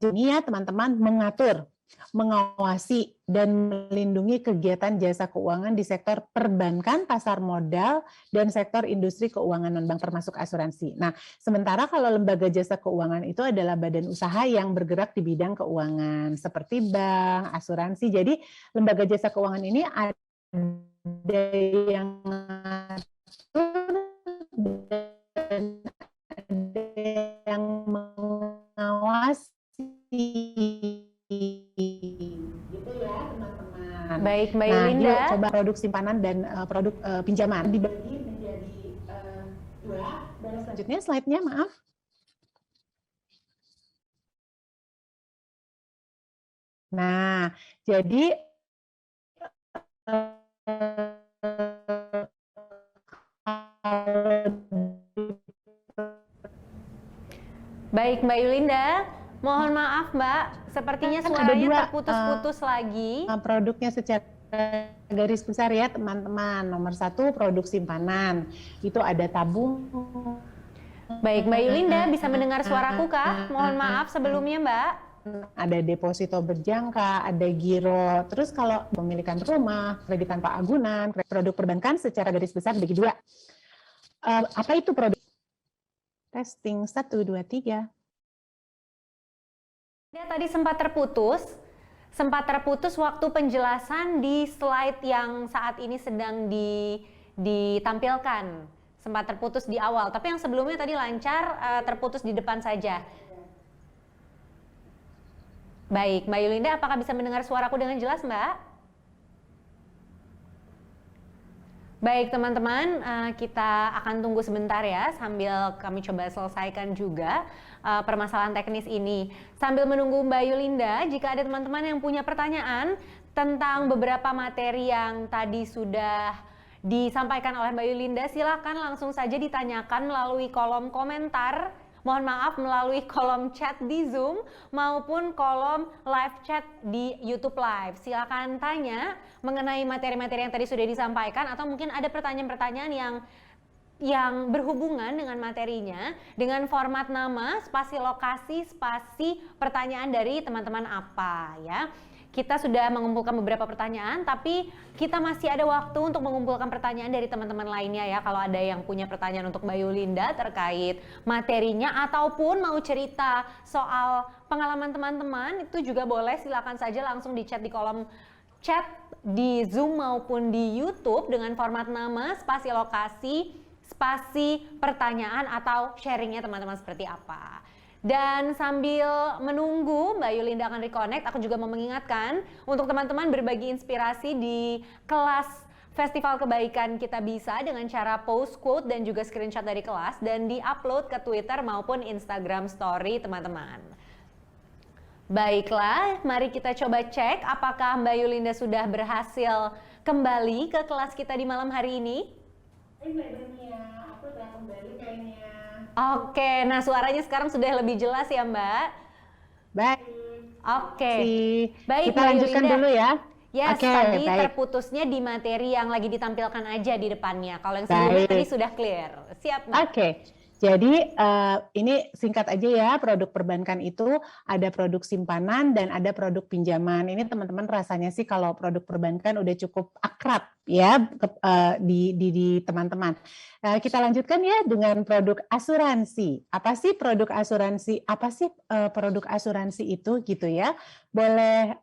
ini ya teman-teman mengatur, mengawasi dan melindungi kegiatan jasa keuangan di sektor perbankan, pasar modal, dan sektor industri keuangan non-bank termasuk asuransi. Nah, sementara kalau lembaga jasa keuangan itu adalah badan usaha yang bergerak di bidang keuangan seperti bank, asuransi. Jadi lembaga jasa keuangan ini ada yang mengatur dan ada yang mengawasi. Gitu ya teman-teman. Baik Mbak Yulinda. Yuk coba produk simpanan dan produk pinjaman dibagi menjadi dua. Dan selanjutnya slide-nya maaf. Nah, jadi baik Mbak Yulinda. Mohon maaf Mbak, sepertinya suaranya terputus-putus lagi. Produknya secara garis besar ya teman-teman. Nomor 1 produk simpanan, itu ada tabung. Baik Mbak Yulinda, bisa mendengar suaraku kah? Mohon maaf sebelumnya Mbak. Ada deposito berjangka, ada giro. Terus kalau pemilikan rumah, kredit tanpa agunan, produk perbankan secara garis besar bagi dua. Apa itu produk? Testing 1, 2, 3. Tadi sempat terputus waktu penjelasan di slide yang saat ini sedang ditampilkan. Sempat terputus di awal, tapi yang sebelumnya tadi lancar, terputus di depan saja. Baik, Mbak Yulinda, apakah bisa mendengar suaraku dengan jelas, Mbak? Baik teman-teman, kita akan tunggu sebentar ya sambil kami coba selesaikan juga permasalahan teknis ini. Sambil menunggu Mbak Yulinda, jika ada teman-teman yang punya pertanyaan tentang beberapa materi yang tadi sudah disampaikan oleh Mbak Yulinda, silakan langsung saja ditanyakan melalui kolom komentar. Mohon maaf, melalui kolom chat di Zoom maupun kolom live chat di YouTube Live. Silakan tanya mengenai materi-materi yang tadi sudah disampaikan atau mungkin ada pertanyaan-pertanyaan yang berhubungan dengan materinya dengan format nama, spasi lokasi, spasi pertanyaan dari teman-teman apa ya. kita sudah mengumpulkan beberapa pertanyaan, tapi kita masih ada waktu untuk mengumpulkan pertanyaan dari teman-teman lainnya ya. Kalau ada yang punya pertanyaan untuk Mbak Yulinda terkait materinya ataupun mau cerita soal pengalaman teman-teman, itu juga boleh, silakan saja langsung di chat di kolom chat di Zoom maupun di YouTube dengan format nama, spasi lokasi, spasi pertanyaan atau sharingnya teman-teman seperti apa. Dan sambil menunggu Mbak Yulinda akan reconnect, aku juga mau mengingatkan untuk teman-teman berbagi inspirasi di kelas Festival Kebaikan Kita Bisa dengan cara post quote dan juga screenshot dari kelas dan di-upload ke Twitter maupun Instagram Story teman-teman. Baiklah, mari kita coba cek apakah Mbak Yulinda sudah berhasil kembali ke kelas kita di malam hari ini. Mbak Dania, aku udah kembali kayaknya. Oke, nah suaranya sekarang sudah lebih jelas ya Mbak? Baik. Oke, baik Kita Mbak lanjutkan Yulinda. dulu ya. Yes, Oke, tadi baik. terputusnya di materi yang lagi ditampilkan aja di depannya. Kalau yang sebelumnya Baik. tadi sudah clear. Siap Mbak? Oke, jadi ini singkat aja ya, produk perbankan itu ada produk simpanan dan ada produk pinjaman. Ini teman-teman rasanya sih kalau produk perbankan udah cukup akrab ya di teman-teman. Kita lanjutkan ya dengan produk asuransi. Apa sih produk asuransi? Apa sih produk asuransi itu gitu ya? Boleh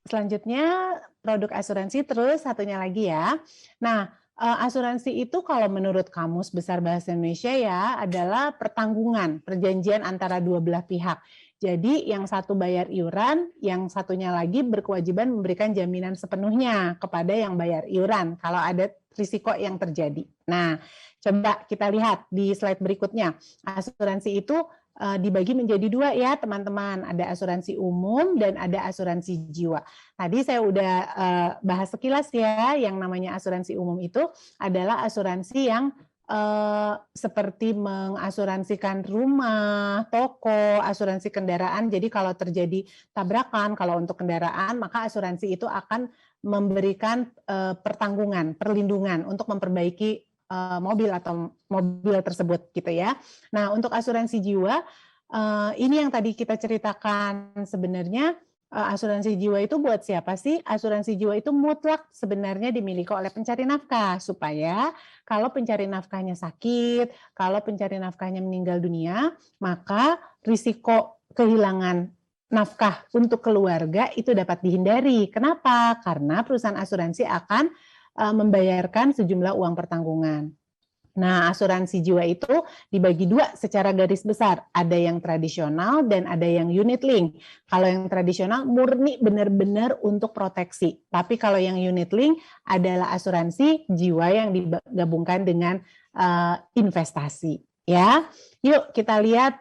selanjutnya produk asuransi, terus satunya lagi ya. Nah, asuransi itu kalau menurut Kamus Besar Bahasa Indonesia ya adalah pertanggungan, perjanjian antara dua belah pihak. Jadi yang satu bayar iuran, yang satunya lagi berkewajiban memberikan jaminan sepenuhnya kepada yang bayar iuran kalau ada risiko yang terjadi. Nah, coba kita lihat di slide berikutnya. Asuransi itu dibagi menjadi dua ya teman-teman, ada asuransi umum dan ada asuransi jiwa. Tadi saya udah bahas sekilas ya, yang namanya asuransi umum itu adalah asuransi yang seperti mengasuransikan rumah, toko, asuransi kendaraan. Jadi kalau terjadi tabrakan, kalau untuk kendaraan, maka asuransi itu akan memberikan pertanggungan, perlindungan untuk memperbaiki mobil atau mobil tersebut gitu ya. Nah, untuk asuransi jiwa ini yang tadi kita ceritakan sebenarnya asuransi jiwa itu buat siapa sih? Asuransi jiwa itu mutlak sebenarnya dimiliki oleh pencari nafkah supaya kalau pencari nafkahnya sakit, kalau pencari nafkahnya meninggal dunia, maka risiko kehilangan nafkah untuk keluarga itu dapat dihindari. Kenapa? Karena perusahaan asuransi akan membayarkan sejumlah uang pertanggungan. Nah, asuransi jiwa itu dibagi dua secara garis besar. Ada yang tradisional dan ada yang unit link. Kalau yang tradisional murni benar-benar untuk proteksi. Tapi kalau yang unit link adalah asuransi jiwa yang digabungkan dengan investasi. Ya, yuk kita lihat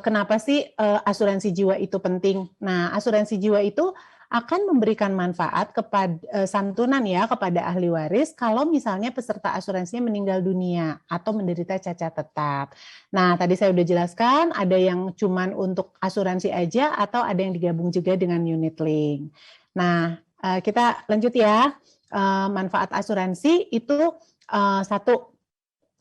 kenapa sih asuransi jiwa itu penting. Nah, asuransi jiwa itu akan memberikan manfaat kepada santunan ya kepada ahli waris kalau misalnya peserta asuransinya meninggal dunia atau menderita cacat tetap. Nah, tadi saya udah jelaskan ada yang cuman untuk asuransi aja atau ada yang digabung juga dengan unit link. Nah, kita lanjut ya. Manfaat asuransi itu satu.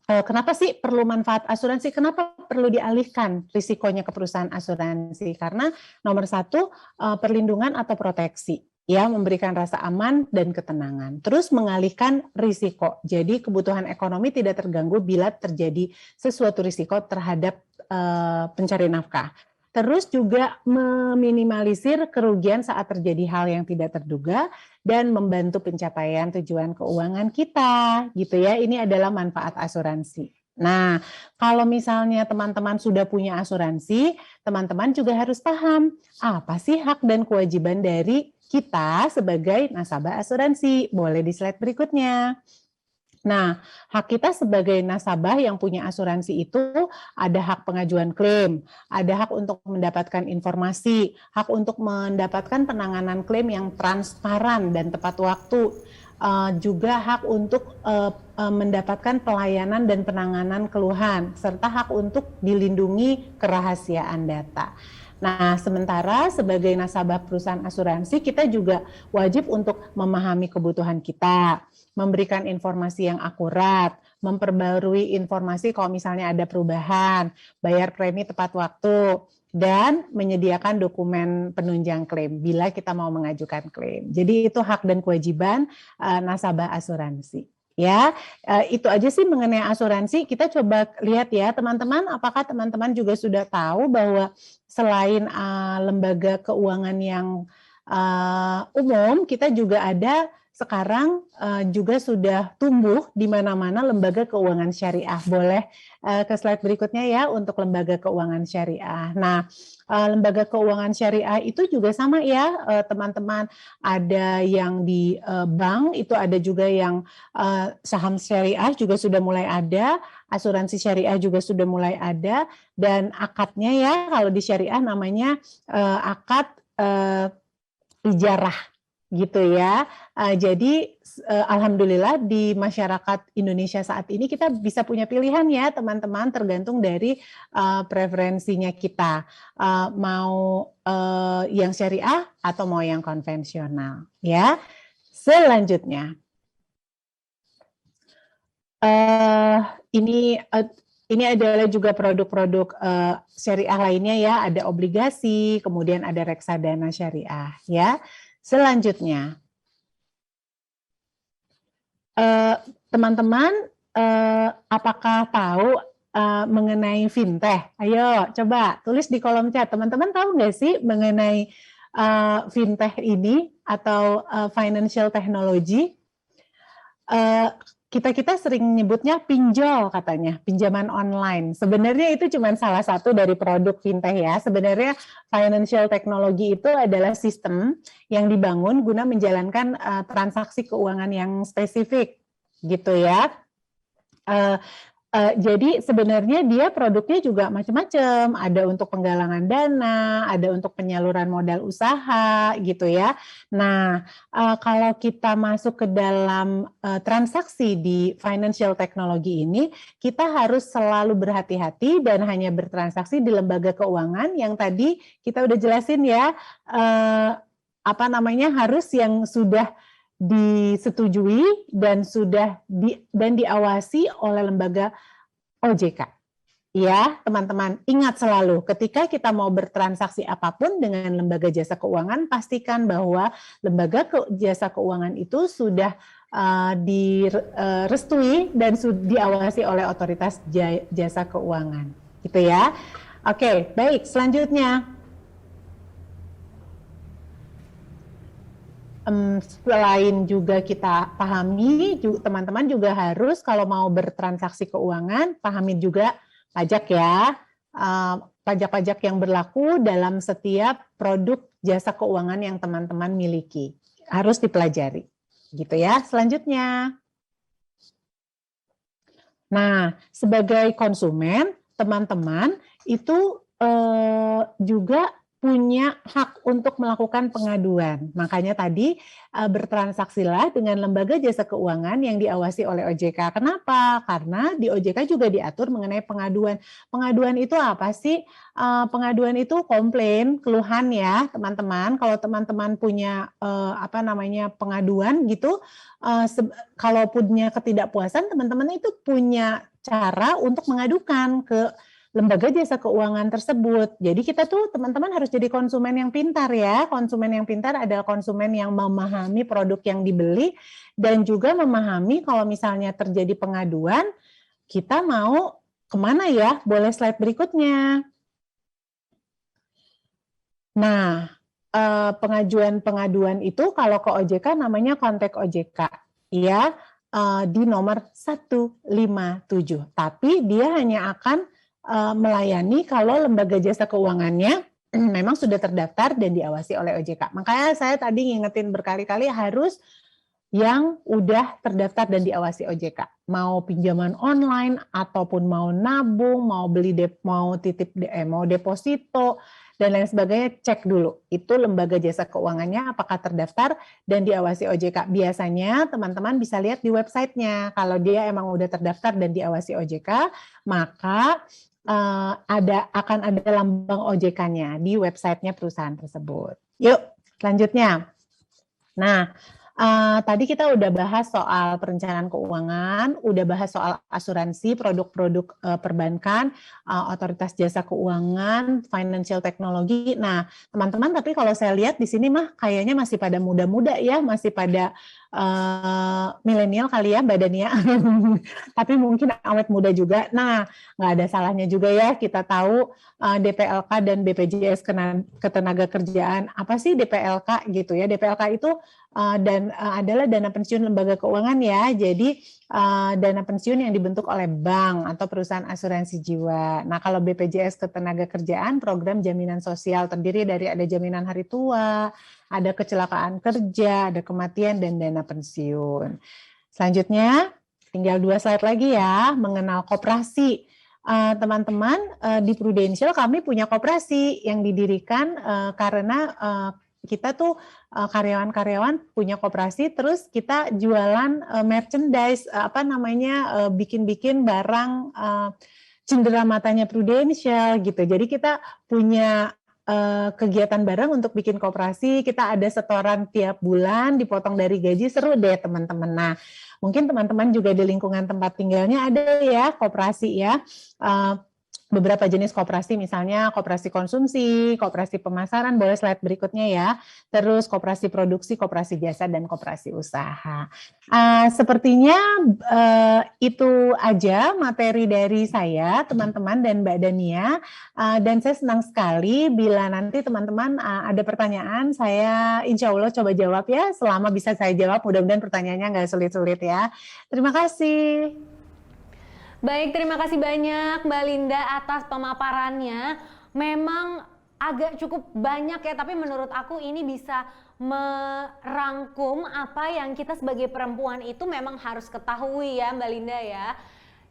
Kenapa sih perlu manfaat asuransi? Kenapa perlu dialihkan risikonya ke perusahaan asuransi? Karena nomor satu, perlindungan atau proteksi, ya, memberikan rasa aman dan ketenangan. Terus mengalihkan risiko. Jadi kebutuhan ekonomi tidak terganggu bila terjadi sesuatu risiko terhadap pencari nafkah. Terus juga meminimalisir kerugian saat terjadi hal yang tidak terduga dan membantu pencapaian tujuan keuangan kita, gitu ya. Ini adalah manfaat asuransi. Nah, kalau misalnya teman-teman sudah punya asuransi, teman-teman juga harus paham apa sih hak dan kewajiban dari kita sebagai nasabah asuransi. Boleh di slide berikutnya. Nah, hak kita sebagai nasabah yang punya asuransi itu ada hak pengajuan klaim, ada hak untuk mendapatkan informasi, hak untuk mendapatkan penanganan klaim yang transparan dan tepat waktu, juga hak untuk mendapatkan pelayanan dan penanganan keluhan, serta hak untuk dilindungi kerahasiaan data. Nah, sementara sebagai nasabah perusahaan asuransi, kita juga wajib untuk memahami kebutuhan kita, memberikan informasi yang akurat, memperbarui informasi kalau misalnya ada perubahan, bayar premi tepat waktu, dan menyediakan dokumen penunjang klaim bila kita mau mengajukan klaim. Jadi itu hak dan kewajiban nasabah asuransi. Ya, itu aja sih mengenai asuransi. Kita coba lihat ya teman-teman, apakah teman-teman juga sudah tahu bahwa selain lembaga keuangan yang umum, kita juga ada sekarang juga sudah tumbuh di mana-mana lembaga keuangan syariah. Boleh ke slide berikutnya ya untuk lembaga keuangan syariah. Nah, lembaga keuangan syariah itu juga sama ya teman-teman. Ada yang di bank, itu ada juga yang saham syariah juga sudah mulai ada, asuransi syariah juga sudah mulai ada, dan akadnya ya kalau di syariah namanya akad ijarah gitu ya. Jadi alhamdulillah di masyarakat Indonesia saat ini kita bisa punya pilihan ya teman-teman, tergantung dari preferensinya kita, mau yang syariah atau mau yang konvensional ya. Selanjutnya ini adalah juga produk-produk syariah lainnya ya, ada obligasi, kemudian ada reksadana syariah ya. Selanjutnya, teman-teman, apakah tahu mengenai fintech? Ayo, coba tulis di kolom chat. Teman-teman tahu nggak sih mengenai fintech ini atau financial technology? Kita sering nyebutnya pinjol katanya, pinjaman online. Sebenarnya itu cuma salah satu dari produk fintech ya. Sebenarnya financial technology itu adalah sistem yang dibangun guna menjalankan transaksi keuangan yang spesifik gitu ya. Jadi sebenarnya dia produknya juga macam-macam, ada untuk penggalangan dana, ada untuk penyaluran modal usaha gitu ya. Nah, kalau kita masuk ke dalam transaksi di financial technology ini, kita harus selalu berhati-hati dan hanya bertransaksi di lembaga keuangan yang tadi kita udah jelasin ya, harus yang sudah disetujui dan diawasi oleh lembaga OJK. Ya, teman-teman, ingat selalu ketika kita mau bertransaksi apapun dengan lembaga jasa keuangan, pastikan bahwa lembaga jasa keuangan itu sudah direstui dan diawasi oleh otoritas jasa keuangan. Gitu ya. Oke, baik, selanjutnya. Selain juga kita pahami, teman-teman juga harus kalau mau bertransaksi keuangan, pahami juga pajak ya, pajak-pajak yang berlaku dalam setiap produk jasa keuangan yang teman-teman miliki. Harus dipelajari, gitu ya. Selanjutnya. Nah, sebagai konsumen, teman-teman itu juga punya hak untuk melakukan pengaduan. Makanya tadi bertransaksilah dengan lembaga jasa keuangan yang diawasi oleh OJK. Kenapa? Karena di OJK juga diatur mengenai pengaduan. Pengaduan itu apa sih? Pengaduan itu komplain, keluhan ya, teman-teman. Kalau teman-teman punya pengaduan gitu, kalau punya ketidakpuasan, teman-teman itu punya cara untuk mengadukan ke lembaga jasa keuangan tersebut. Jadi kita tuh teman-teman harus jadi konsumen yang pintar ya. Konsumen yang pintar adalah konsumen yang memahami produk yang dibeli dan juga memahami kalau misalnya terjadi pengaduan, kita mau kemana ya? Boleh slide berikutnya. Nah, pengaduan itu kalau ke OJK namanya kontak OJK ya, di nomor 157. Tapi dia hanya akan melayani kalau lembaga jasa keuangannya memang sudah terdaftar dan diawasi oleh OJK. Makanya saya tadi ngingetin berkali-kali harus yang udah terdaftar dan diawasi OJK. Mau pinjaman online ataupun mau nabung, mau beli mau deposito dan lain sebagainya, cek dulu itu lembaga jasa keuangannya apakah terdaftar dan diawasi OJK. Biasanya teman-teman bisa lihat di websitenya kalau dia emang udah terdaftar dan diawasi OJK, maka akan ada lambang OJK-nya di websitenya perusahaan tersebut. Yuk, selanjutnya. Nah, Tadi kita udah bahas soal perencanaan keuangan, udah bahas soal asuransi, produk-produk perbankan, otoritas jasa keuangan, financial technology. Nah, teman-teman, tapi kalau saya lihat di sini mah kayaknya masih pada muda-muda ya, masih pada milenial kali ya badannya, tapi mungkin awet muda juga. Nah, nggak ada salahnya juga ya kita tahu DPLK dan BPJS Ketenagakerjaan. Apa sih DPLK gitu ya? DPLK itu adalah dana pensiun lembaga keuangan ya. Jadi dana pensiun yang dibentuk oleh bank atau perusahaan asuransi jiwa. Nah, kalau BPJS Ketenagakerjaan program jaminan sosial terdiri dari ada jaminan hari tua, ada kecelakaan kerja, ada kematian dan dana pensiun. Selanjutnya tinggal 2 slide lagi ya, mengenal koperasi. Teman-teman, di Prudential kami punya koperasi yang didirikan karena kita tuh karyawan-karyawan punya koperasi, terus kita jualan merchandise, bikin-bikin barang cendera matanya Prudential gitu. Jadi kita punya kegiatan bareng untuk bikin koperasi, kita ada setoran tiap bulan, dipotong dari gaji, seru deh teman-teman. Nah, mungkin teman-teman juga di lingkungan tempat tinggalnya ada ya koperasi ya. Beberapa jenis koperasi, misalnya koperasi konsumsi, koperasi pemasaran, boleh slide berikutnya ya. Terus koperasi produksi, koperasi jasa, dan koperasi usaha. Sepertinya itu aja materi dari saya, teman-teman dan Mbak Dania. Dan saya senang sekali bila nanti teman-teman ada pertanyaan, saya insya Allah coba jawab ya. Selama bisa saya jawab, mudah-mudahan pertanyaannya nggak sulit-sulit ya. Terima kasih. Baik, terima kasih banyak Mbak Linda atas pemaparannya. Memang agak cukup banyak ya, tapi menurut aku ini bisa merangkum apa yang kita sebagai perempuan itu memang harus ketahui ya Mbak Linda ya.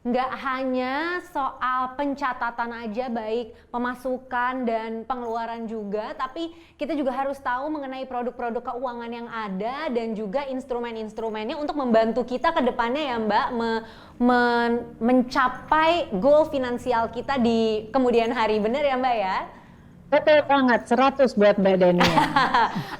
Nggak hanya soal pencatatan aja, baik pemasukan dan pengeluaran juga, tapi kita juga harus tahu mengenai produk-produk keuangan yang ada dan juga instrumen-instrumennya untuk membantu kita ke depannya ya Mbak, mencapai goal finansial kita di kemudian hari. Benar ya Mbak ya? Betul banget, 100 buat Mbak Dania.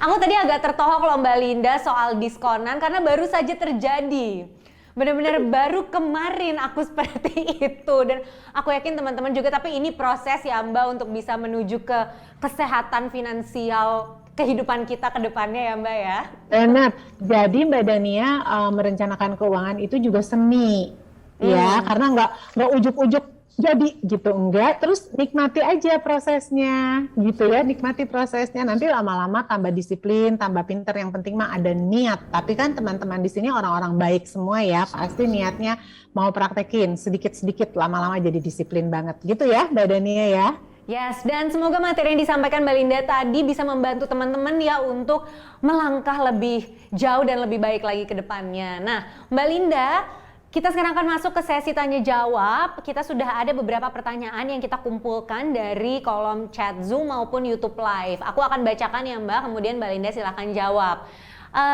Aku tadi agak tertohok loh Mbak Linda soal diskonan karena baru saja terjadi. Benar-benar baru kemarin aku seperti itu, dan aku yakin teman-teman juga, tapi ini proses ya Mbak untuk bisa menuju ke kesehatan finansial kehidupan kita ke depannya ya Mbak ya. Benar, jadi Mbak Dania merencanakan keuangan itu juga seni ya, karena nggak ujuk-ujuk jadi gitu, enggak, terus nikmati aja prosesnya gitu ya, nikmati prosesnya, nanti lama-lama tambah disiplin, tambah pinter, yang penting mah ada niat. Tapi kan teman-teman di sini orang-orang baik semua ya, pasti niatnya mau praktekin sedikit-sedikit, lama-lama jadi disiplin banget gitu ya Mbak Dania ya. Yes, dan semoga materi yang disampaikan Mbak Linda tadi bisa membantu teman-teman ya untuk melangkah lebih jauh dan lebih baik lagi ke depannya. Nah Mbak Linda, kita sekarang akan masuk ke sesi tanya jawab. Kita sudah ada beberapa pertanyaan yang kita kumpulkan dari kolom chat Zoom maupun YouTube Live. Aku akan bacakan ya Mbak, kemudian Mbak Linda silakan jawab.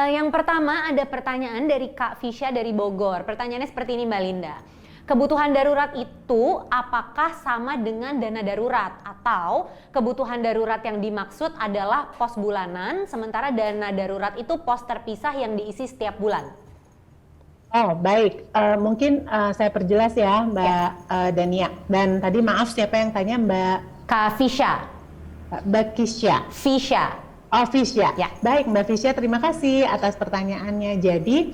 Yang pertama ada pertanyaan dari Kak Fisya dari Bogor. Pertanyaannya seperti ini Mbak Linda. Kebutuhan darurat itu apakah sama dengan dana darurat, atau kebutuhan darurat yang dimaksud adalah pos bulanan, sementara dana darurat itu pos terpisah yang diisi setiap bulan? Oh baik, mungkin saya perjelas ya Mbak Dania. Dan tadi maaf siapa yang tanya, Mbak? Kak Fisya. Mbak Kisya. Fisya. Oh Fisya. Ya. Baik Mbak Fisya, terima kasih atas pertanyaannya. Jadi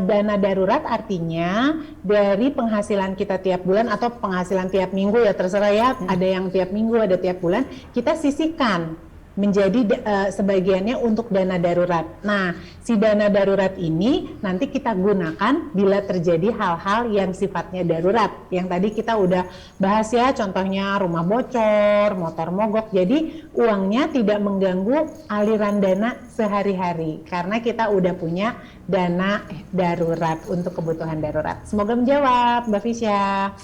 dana darurat artinya dari penghasilan kita tiap bulan atau penghasilan tiap minggu ya, terserah ya. Ada yang tiap minggu, ada tiap bulan, kita sisihkan menjadi sebagiannya untuk dana darurat. Nah, si dana darurat ini nanti kita gunakan bila terjadi hal-hal yang sifatnya darurat. Yang tadi kita udah bahas ya, contohnya rumah bocor, motor mogok. Jadi uangnya tidak mengganggu aliran dana sehari-hari karena kita udah punya dana darurat untuk kebutuhan darurat. Semoga menjawab, Mbak Fisya.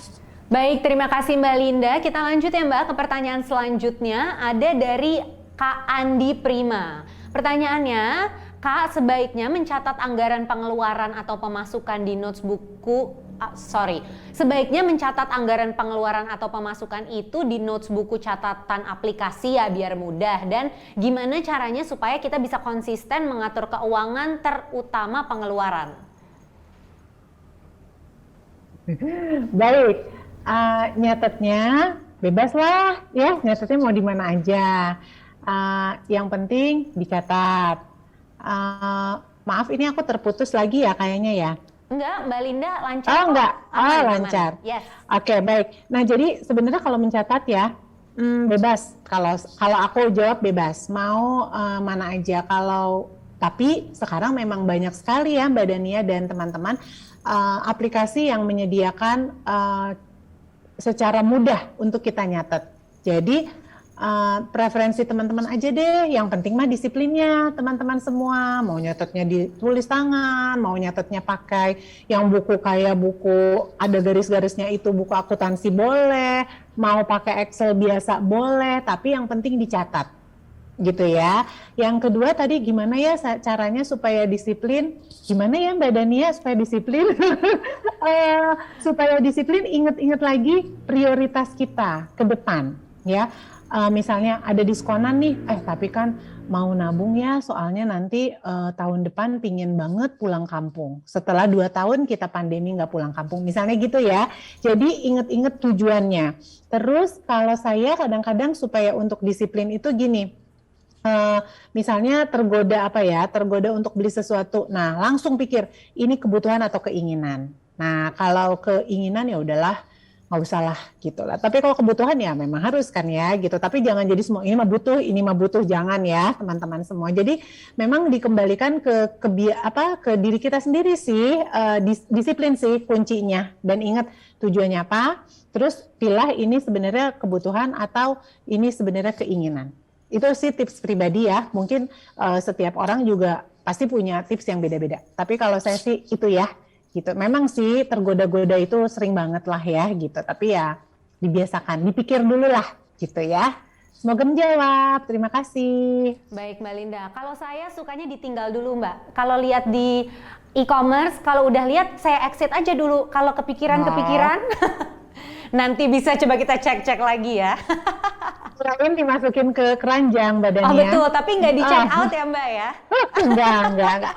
Baik, terima kasih Mbak Linda. Kita lanjut ya Mbak ke pertanyaan selanjutnya. Ada dari Kak Andi Prima. Pertanyaannya, Kak sebaiknya mencatat anggaran pengeluaran atau pemasukan di notes buku sebaiknya mencatat anggaran pengeluaran atau pemasukan itu di notes buku catatan aplikasi ya biar mudah. Dan gimana caranya supaya kita bisa konsisten mengatur keuangan terutama pengeluaran? Baik, nyatetnya bebas lah ya, nyatetnya mau di mana aja. Yang penting dicatat. Maaf ini aku terputus lagi ya kayaknya ya. Enggak, Mbak Linda lancar. Oh enggak, Aman, lancar. Yes. Oke, baik. Nah jadi sebenarnya kalau mencatat ya bebas. Kalau aku jawab bebas, mau mana aja. Tapi sekarang memang banyak sekali ya Mbak Dania dan teman-teman aplikasi yang menyediakan secara mudah untuk kita nyatet. Jadi preferensi teman-teman aja deh, yang penting mah disiplinnya teman-teman semua, mau nyatetnya ditulis tangan, mau nyatetnya pakai yang buku kayak buku ada garis-garisnya itu buku akuntansi boleh, mau pakai Excel biasa boleh, tapi yang penting dicatat gitu ya. Yang kedua tadi gimana ya caranya supaya disiplin, gimana ya Mbak Dania supaya disiplin? Supaya disiplin ingat-ingat lagi prioritas kita ke depan ya. Misalnya ada diskonan nih, tapi kan mau nabung ya soalnya nanti tahun depan pingin banget pulang kampung. Setelah 2 tahun kita pandemi nggak pulang kampung, misalnya gitu ya. Jadi inget-inget tujuannya. Terus kalau saya kadang-kadang supaya untuk disiplin itu gini, misalnya tergoda untuk beli sesuatu. Nah langsung pikir ini kebutuhan atau keinginan. Nah kalau keinginan ya udahlah, nggak usah lah gitu lah. Tapi kalau kebutuhan ya memang harus kan ya gitu. Tapi jangan jadi semua ini mah butuh, jangan ya teman-teman semua. Jadi memang dikembalikan ke diri kita sendiri sih, disiplin sih kuncinya. Dan ingat tujuannya apa. Terus pilih ini sebenarnya kebutuhan atau ini sebenarnya keinginan. Itu sih tips pribadi ya. Mungkin setiap orang juga pasti punya tips yang beda-beda. Tapi kalau saya sih itu ya. Gitu. Memang sih tergoda-goda itu sering banget lah ya gitu. Tapi ya dibiasakan, dipikir dulu lah gitu ya. Semoga menjawab. Terima kasih. Baik Mbak Linda. Kalau saya sukanya ditinggal dulu Mbak. Kalau lihat di e-commerce, kalau udah lihat saya exit aja dulu. Kalau kepikiran nanti bisa coba kita cek-cek lagi ya. Kirain dimasukin ke keranjang badannya. Oh betul, tapi nggak di check out ya Mbak ya? Enggak.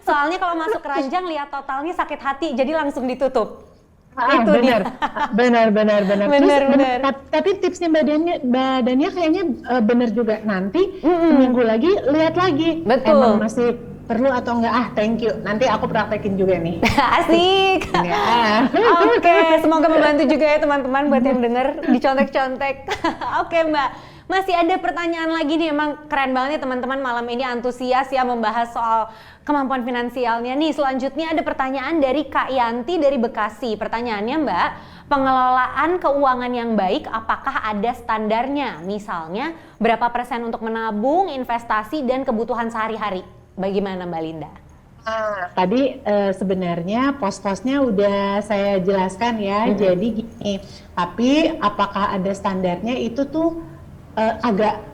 Soalnya kalau masuk keranjang lihat totalnya sakit hati, jadi langsung ditutup. Itu benar. Benar. Benar. Tapi tipsnya badannya kayaknya benar juga. Nanti seminggu lagi lihat lagi. Betul. Emang masih perlu atau enggak? Thank you. Nanti aku praktekin juga nih. Asik. Ya. Oke, semoga membantu juga ya teman-teman buat yang denger dicontek-contek. Oke Mbak, masih ada pertanyaan lagi nih. Emang keren banget ya teman-teman malam ini antusias ya membahas soal kemampuan finansialnya nih. Selanjutnya ada pertanyaan dari Kak Yanti dari Bekasi. Pertanyaannya Mbak, pengelolaan keuangan yang baik apakah ada standarnya? Misalnya berapa persen untuk menabung, investasi, dan kebutuhan sehari-hari? Bagaimana Mbak Linda? Tadi sebenarnya pos-posnya udah saya jelaskan ya. Jadi gini, tapi apakah ada standarnya itu tuh agak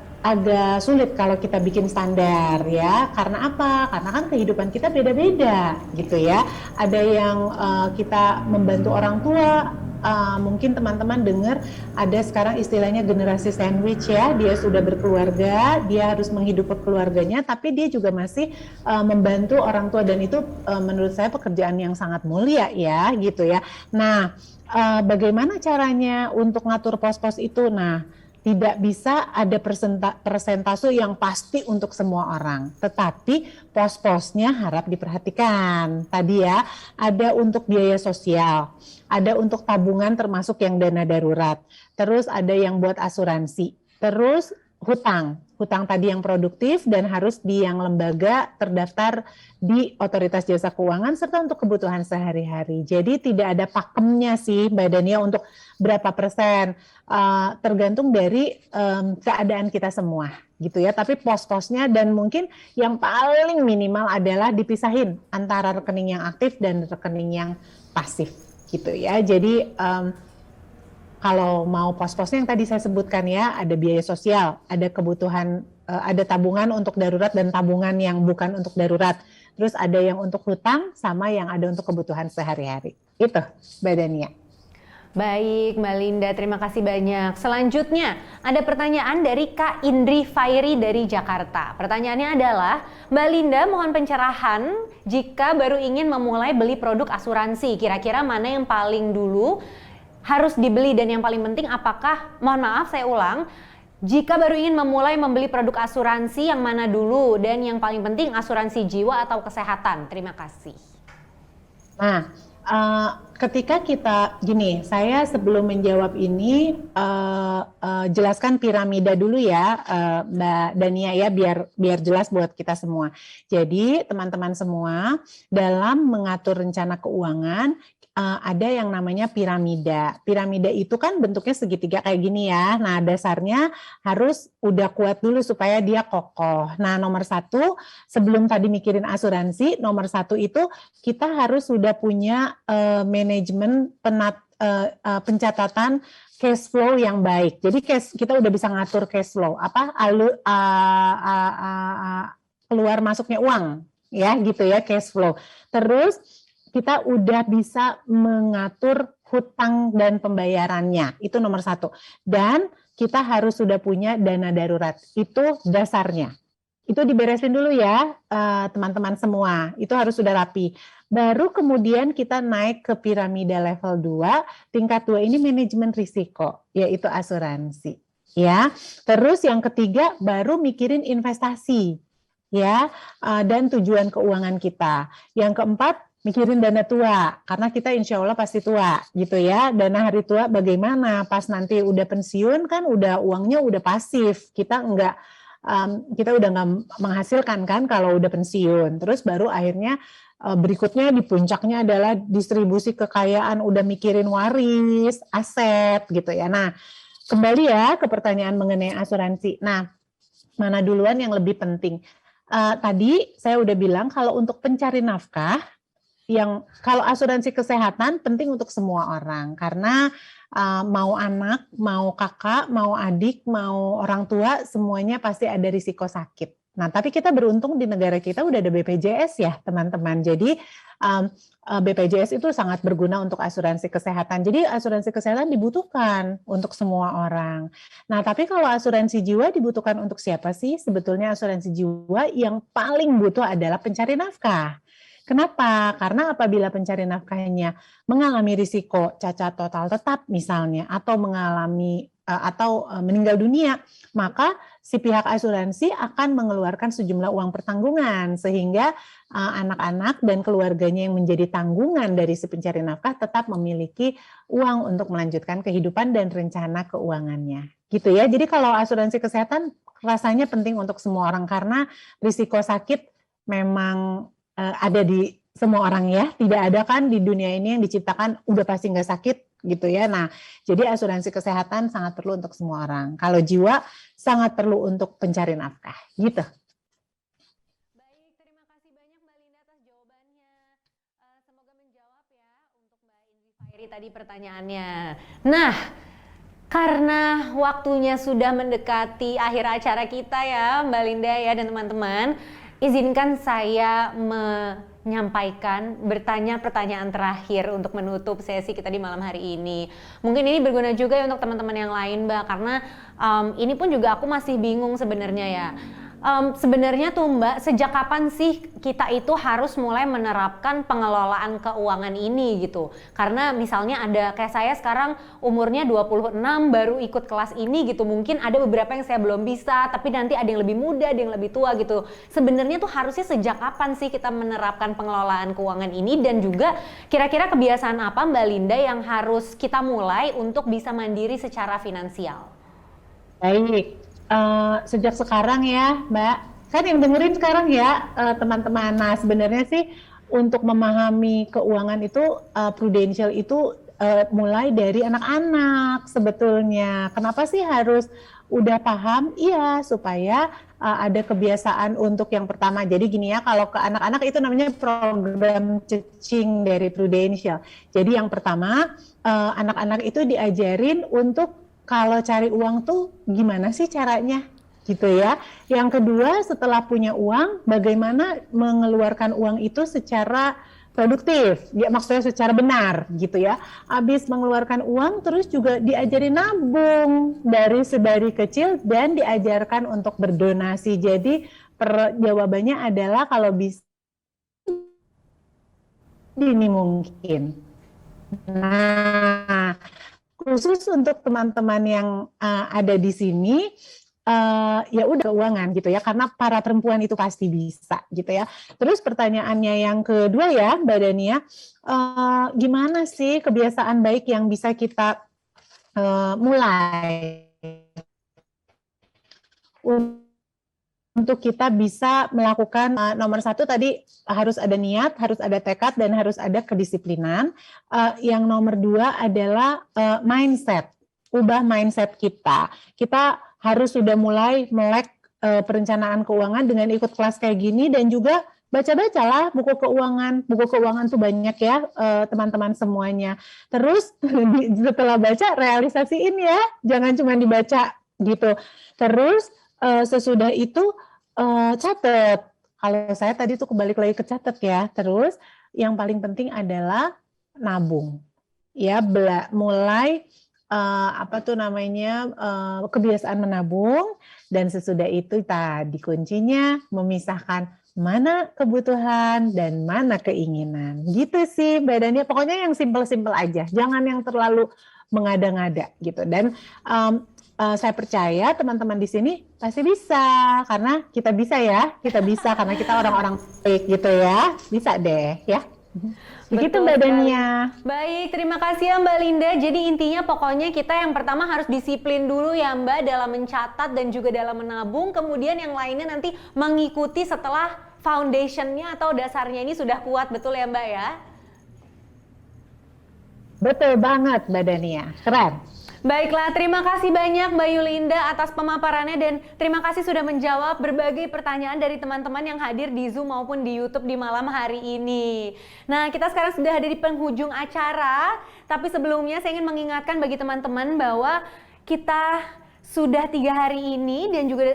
sulit kalau kita bikin standar ya. Karena apa? Karena kan kehidupan kita beda-beda gitu ya. Ada yang kita membantu orang tua. Mungkin teman-teman dengar ada sekarang istilahnya generasi sandwich ya, dia sudah berkeluarga, dia harus menghidupi keluarganya, tapi dia juga masih membantu orang tua dan itu menurut saya pekerjaan yang sangat mulia ya gitu ya. Nah bagaimana caranya untuk ngatur pos-pos itu? Nah tidak bisa ada persentase yang pasti untuk semua orang, tetapi pos-posnya harap diperhatikan. Tadi ya, ada untuk biaya sosial, ada untuk tabungan termasuk yang dana darurat, terus ada yang buat asuransi, terus hutang tadi yang produktif dan harus di yang lembaga terdaftar di Otoritas Jasa Keuangan serta untuk kebutuhan sehari-hari. Jadi tidak ada pakemnya sih Mbak Dania untuk berapa persen, tergantung dari keadaan kita semua gitu ya. Tapi pos-posnya dan mungkin yang paling minimal adalah dipisahin antara rekening yang aktif dan rekening yang pasif gitu ya. Jadi kalau mau pos-posnya yang tadi saya sebutkan ya, ada biaya sosial, ada kebutuhan, ada tabungan untuk darurat dan tabungan yang bukan untuk darurat. Terus ada yang untuk hutang sama yang ada untuk kebutuhan sehari-hari. Itu, Mbak Dania. Baik, Mbak Linda, terima kasih banyak. Selanjutnya, ada pertanyaan dari Kak Indri Fairi dari Jakarta. Pertanyaannya adalah, Mbak Linda mohon pencerahan jika baru ingin memulai beli produk asuransi. Kira-kira mana yang paling dulu harus dibeli dan yang paling penting apakah, mohon maaf saya ulang, jika baru ingin memulai membeli produk asuransi yang mana dulu dan yang paling penting asuransi jiwa atau kesehatan? Terima kasih. Nah, ketika kita gini, saya sebelum menjawab ini jelaskan piramida dulu ya, Mbak Dania ya, biar jelas buat kita semua. Jadi teman-teman semua dalam mengatur rencana keuangan ada yang namanya piramida. Piramida itu kan bentuknya segitiga kayak gini ya. Nah, dasarnya harus udah kuat dulu supaya dia kokoh. Nah, nomor satu, sebelum tadi mikirin asuransi, nomor satu itu kita harus sudah punya manajemen pencatatan cash flow yang baik. Jadi kita udah bisa ngatur cash flow, keluar masuknya uang, ya gitu ya, cash flow. Terus kita udah bisa mengatur hutang dan pembayarannya, itu nomor satu. Dan kita harus sudah punya dana darurat, itu dasarnya. Itu diberesin dulu ya teman-teman semua, itu harus sudah rapi. Baru kemudian kita naik ke piramida level 2, tingkat 2 ini manajemen risiko, yaitu asuransi. Ya, terus yang ketiga baru mikirin investasi, ya, dan tujuan keuangan kita. Yang keempat, mikirin dana tua, karena kita insya Allah pasti tua, gitu ya. Dana hari tua bagaimana? Pas nanti udah pensiun kan, uangnya udah pasif. Kita udah nggak menghasilkan kan kalau udah pensiun. Terus baru akhirnya berikutnya di puncaknya adalah distribusi kekayaan, udah mikirin waris, aset, gitu ya. Nah, kembali ya ke pertanyaan mengenai asuransi. Nah, mana duluan yang lebih penting? Tadi saya udah bilang kalau untuk pencari nafkah, kalau asuransi kesehatan penting untuk semua orang karena mau anak, mau kakak, mau adik, mau orang tua semuanya pasti ada risiko sakit. Nah, tapi kita beruntung di negara kita udah ada BPJS ya, teman-teman. Jadi BPJS itu sangat berguna untuk asuransi kesehatan. Jadi asuransi kesehatan dibutuhkan untuk semua orang. Nah, tapi kalau asuransi jiwa dibutuhkan untuk siapa sih? Sebetulnya asuransi jiwa yang paling butuh adalah pencari nafkah. Kenapa? Karena apabila pencari nafkahnya mengalami risiko cacat total tetap misalnya atau meninggal dunia, maka si pihak asuransi akan mengeluarkan sejumlah uang pertanggungan sehingga anak-anak dan keluarganya yang menjadi tanggungan dari si pencari nafkah tetap memiliki uang untuk melanjutkan kehidupan dan rencana keuangannya. Gitu ya. Jadi kalau asuransi kesehatan rasanya penting untuk semua orang karena risiko sakit memang ada di semua orang ya, tidak ada kan di dunia ini yang diciptakan udah pasti nggak sakit gitu ya. Nah, jadi asuransi kesehatan sangat perlu untuk semua orang. Kalau jiwa sangat perlu untuk pencari nafkah, gitu. Baik, terima kasih banyak Mbak Linda atas jawabannya. Semoga menjawab ya untuk Mbak Indri Fairi tadi pertanyaannya. Nah, karena waktunya sudah mendekati akhir acara kita ya Mbak Linda ya dan teman-teman, izinkan saya bertanya pertanyaan terakhir untuk menutup sesi kita di malam hari ini. Mungkin ini berguna juga ya untuk teman-teman yang lain Mbak, karena ini pun juga aku masih bingung sebenarnya ya. Sebenarnya tuh Mbak, sejak kapan sih kita itu harus mulai menerapkan pengelolaan keuangan ini gitu? Karena misalnya ada kayak saya sekarang umurnya 26 baru ikut kelas ini gitu. Mungkin ada beberapa yang saya belum bisa, tapi nanti ada yang lebih muda, ada yang lebih tua gitu. Sebenarnya tuh harusnya sejak kapan sih kita menerapkan pengelolaan keuangan ini dan juga kira-kira kebiasaan apa Mbak Linda yang harus kita mulai untuk bisa mandiri secara finansial? Baik. Sejak sekarang ya Mbak, kan yang dengerin sekarang ya teman-teman. Nah sebenarnya sih untuk memahami keuangan itu prudensial itu mulai dari anak-anak sebetulnya. Kenapa sih harus udah paham? Iya supaya ada kebiasaan untuk yang pertama. Jadi gini ya, kalau ke anak-anak itu namanya program cecing dari prudensial. Jadi yang pertama anak-anak itu diajarin untuk kalau cari uang tuh gimana sih caranya? gitu ya. Yang kedua, setelah punya uang, bagaimana mengeluarkan uang itu secara produktif, ya maksudnya secara benar gitu ya. Habis mengeluarkan uang, terus juga diajari nabung dari sedari kecil dan diajarkan untuk berdonasi. Jadi jawabannya adalah kalau bisa dini mungkin. Nah, khusus untuk teman-teman yang ada di sini, ya udah keuangan gitu ya, karena para perempuan itu pasti bisa gitu ya. Terus pertanyaannya yang kedua ya, Mbak Dania, gimana sih kebiasaan baik yang bisa kita mulai untuk kita bisa melakukan nomor satu tadi harus ada niat, harus ada tekad, dan harus ada kedisiplinan. Yang nomor dua adalah mindset, ubah mindset kita. Kita harus sudah mulai melek perencanaan keuangan dengan ikut kelas kayak gini, dan juga baca-bacalah buku keuangan. Buku keuangan tuh banyak ya teman-teman semuanya. Terus setelah baca realisasiin ya, jangan cuma dibaca gitu. Terus sesudah itu catat. Kalau saya tadi tuh kebalik lagi ke catat ya. Terus yang paling penting adalah nabung. Ya, mulai apa tuh namanya kebiasaan menabung, dan sesudah itu tadi kuncinya memisahkan mana kebutuhan dan mana keinginan. Gitu sih Mbak Dania. Pokoknya yang simpel-simpel aja. Jangan yang terlalu mengada-ngada gitu. Dan saya percaya teman-teman di sini pasti bisa, karena kita bisa ya, kita bisa karena kita orang-orang baik gitu ya, bisa deh ya. Begitu Mbak Dania. Baik, terima kasih ya Mbak Linda. Jadi intinya pokoknya kita yang pertama harus disiplin dulu ya Mbak dalam mencatat dan juga dalam menabung, kemudian yang lainnya nanti mengikuti setelah foundationnya atau dasarnya ini sudah kuat, betul ya Mbak ya? Betul banget Mbak Dania, keren. Baiklah, terima kasih banyak Mbak Yulinda atas pemaparannya, dan terima kasih sudah menjawab berbagai pertanyaan dari teman-teman yang hadir di Zoom maupun di YouTube di malam hari ini. Nah, kita sekarang sudah ada di penghujung acara, tapi sebelumnya saya ingin mengingatkan bagi teman-teman bahwa kita sudah 3 hari ini dan juga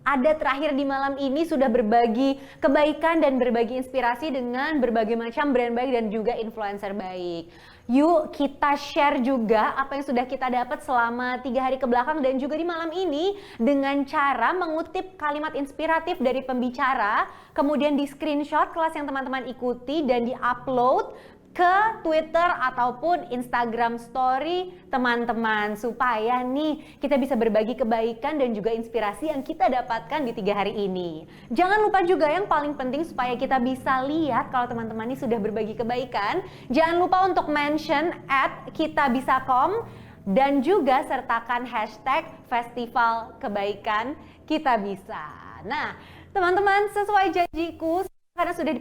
ada terakhir di malam ini sudah berbagi kebaikan dan berbagi inspirasi dengan berbagai macam brand baik dan juga influencer baik. Yuk kita share juga apa yang sudah kita dapat selama 3 hari kebelakang dan juga di malam ini dengan cara mengutip kalimat inspiratif dari pembicara, kemudian di screenshot kelas yang teman-teman ikuti dan di-upload ke Twitter ataupun Instagram story teman-teman, supaya nih kita bisa berbagi kebaikan dan juga inspirasi yang kita dapatkan di 3 hari ini. Jangan lupa juga yang paling penting supaya kita bisa lihat kalau teman-teman ini sudah berbagi kebaikan, jangan lupa untuk mention @kitabisa.com dan juga sertakan hashtag Festival Kebaikan Kita Bisa. Nah, teman-teman, sesuai janjiku karena sudah di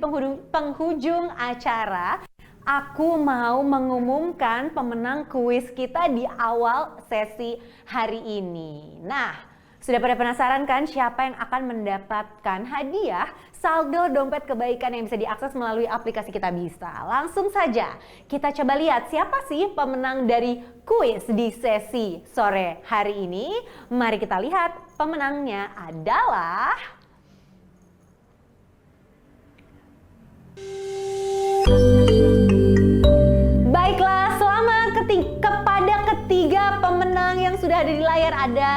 penghujung acara, aku mau mengumumkan pemenang kuis kita di awal sesi hari ini. Nah, sudah pada penasaran kan siapa yang akan mendapatkan hadiah saldo dompet kebaikan yang bisa diakses melalui aplikasi Kita Bisa? Langsung saja kita coba lihat siapa sih pemenang dari kuis di sesi sore hari ini. Mari kita lihat, pemenangnya adalah kepada ketiga pemenang yang sudah ada di layar. Ada,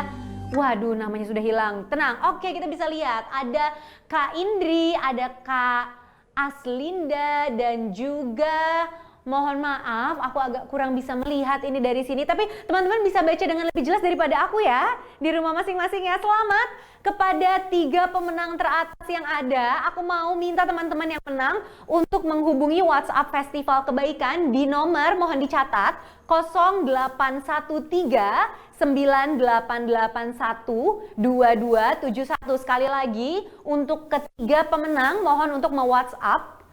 waduh namanya sudah hilang, tenang, oke kita bisa lihat. Ada Kak Indri, ada Kak Aslinda, dan juga mohon maaf aku agak kurang bisa melihat ini dari sini, tapi teman-teman bisa baca dengan lebih jelas daripada aku ya di rumah masing-masing ya. Selamat kepada 3 pemenang teratas yang ada. Aku mau minta teman-teman yang menang untuk menghubungi WhatsApp Festival Kebaikan di nomor, mohon dicatat, 0813 9881 2271. Sekali lagi, untuk ketiga pemenang mohon untuk me-WhatsApp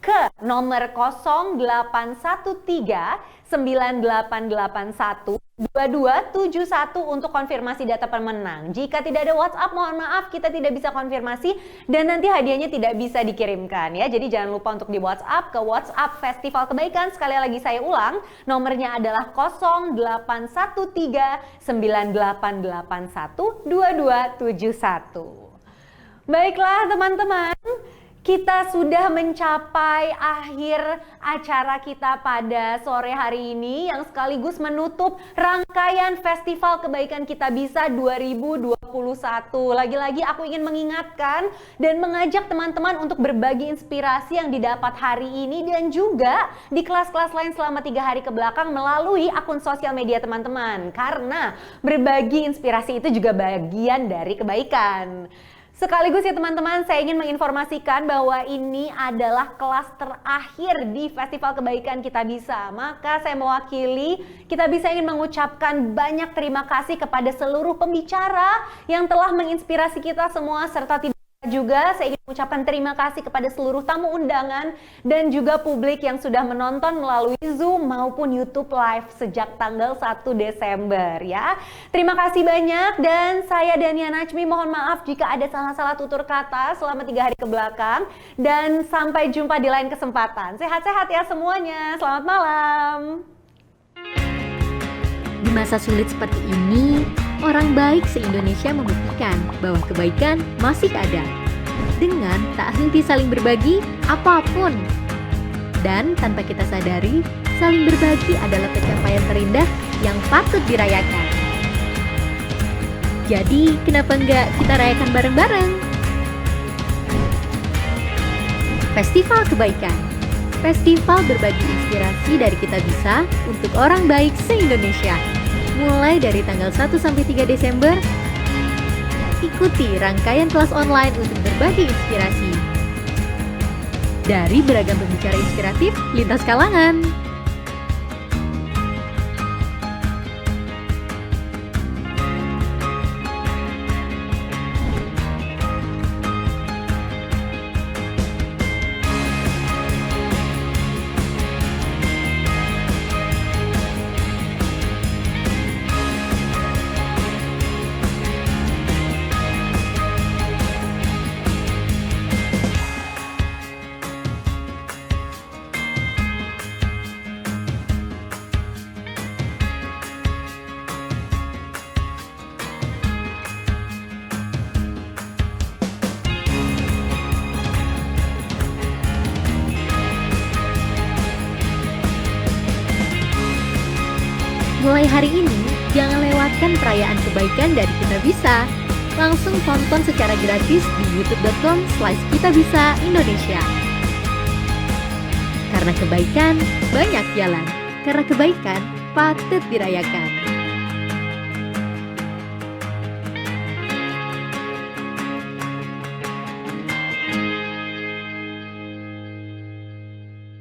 ke nomor 0813-9881-2271 untuk konfirmasi data pemenang. Jika tidak ada WhatsApp, mohon maaf kita tidak bisa konfirmasi dan nanti hadiahnya tidak bisa dikirimkan ya. Jadi jangan lupa untuk di WhatsApp ke WhatsApp Festival Kebaikan. Sekali lagi saya ulang, nomornya adalah 0813-9881-2271. Baiklah teman-teman, kita sudah mencapai akhir acara kita pada sore hari ini yang sekaligus menutup rangkaian Festival Kebaikan Kita Bisa 2021. Lagi-lagi aku ingin mengingatkan dan mengajak teman-teman untuk berbagi inspirasi yang didapat hari ini dan juga di kelas-kelas lain selama 3 hari ke belakang melalui akun sosial media teman-teman. Karena berbagi inspirasi itu juga bagian dari kebaikan. Sekaligus ya teman-teman, saya ingin menginformasikan bahwa ini adalah kelas terakhir di Festival Kebaikan Kita Bisa. Maka saya mewakili Kita Bisa ingin mengucapkan banyak terima kasih kepada seluruh pembicara yang telah menginspirasi kita semua, serta tidak juga saya ingin mengucapkan terima kasih kepada seluruh tamu undangan dan juga publik yang sudah menonton melalui Zoom maupun YouTube Live sejak tanggal 1 Desember ya. Terima kasih banyak dan saya Dania Najmi mohon maaf jika ada salah-salah tutur kata selama 3 hari ke belakang dan sampai jumpa di lain kesempatan. Sehat-sehat ya semuanya. Selamat malam. Di masa sulit seperti ini, orang baik se-Indonesia membuktikan bahwa kebaikan masih ada. Dengan tak henti saling berbagi apapun. Dan tanpa kita sadari, saling berbagi adalah pencapaian terindah yang patut dirayakan. Jadi, kenapa enggak kita rayakan bareng-bareng? Festival Kebaikan. Festival berbagi inspirasi dari Kita Bisa untuk orang baik se-Indonesia. Mulai dari tanggal 1 sampai 3 Desember, ikuti rangkaian kelas online untuk berbagi inspirasi. Dari beragam pembicara inspiratif lintas kalangan. Mulai hari ini, jangan lewatkan perayaan kebaikan dari Kita Bisa. Langsung tonton secara gratis di youtube.com/kitabisa-indonesia. Karena kebaikan, banyak jalan. Karena kebaikan, patut dirayakan.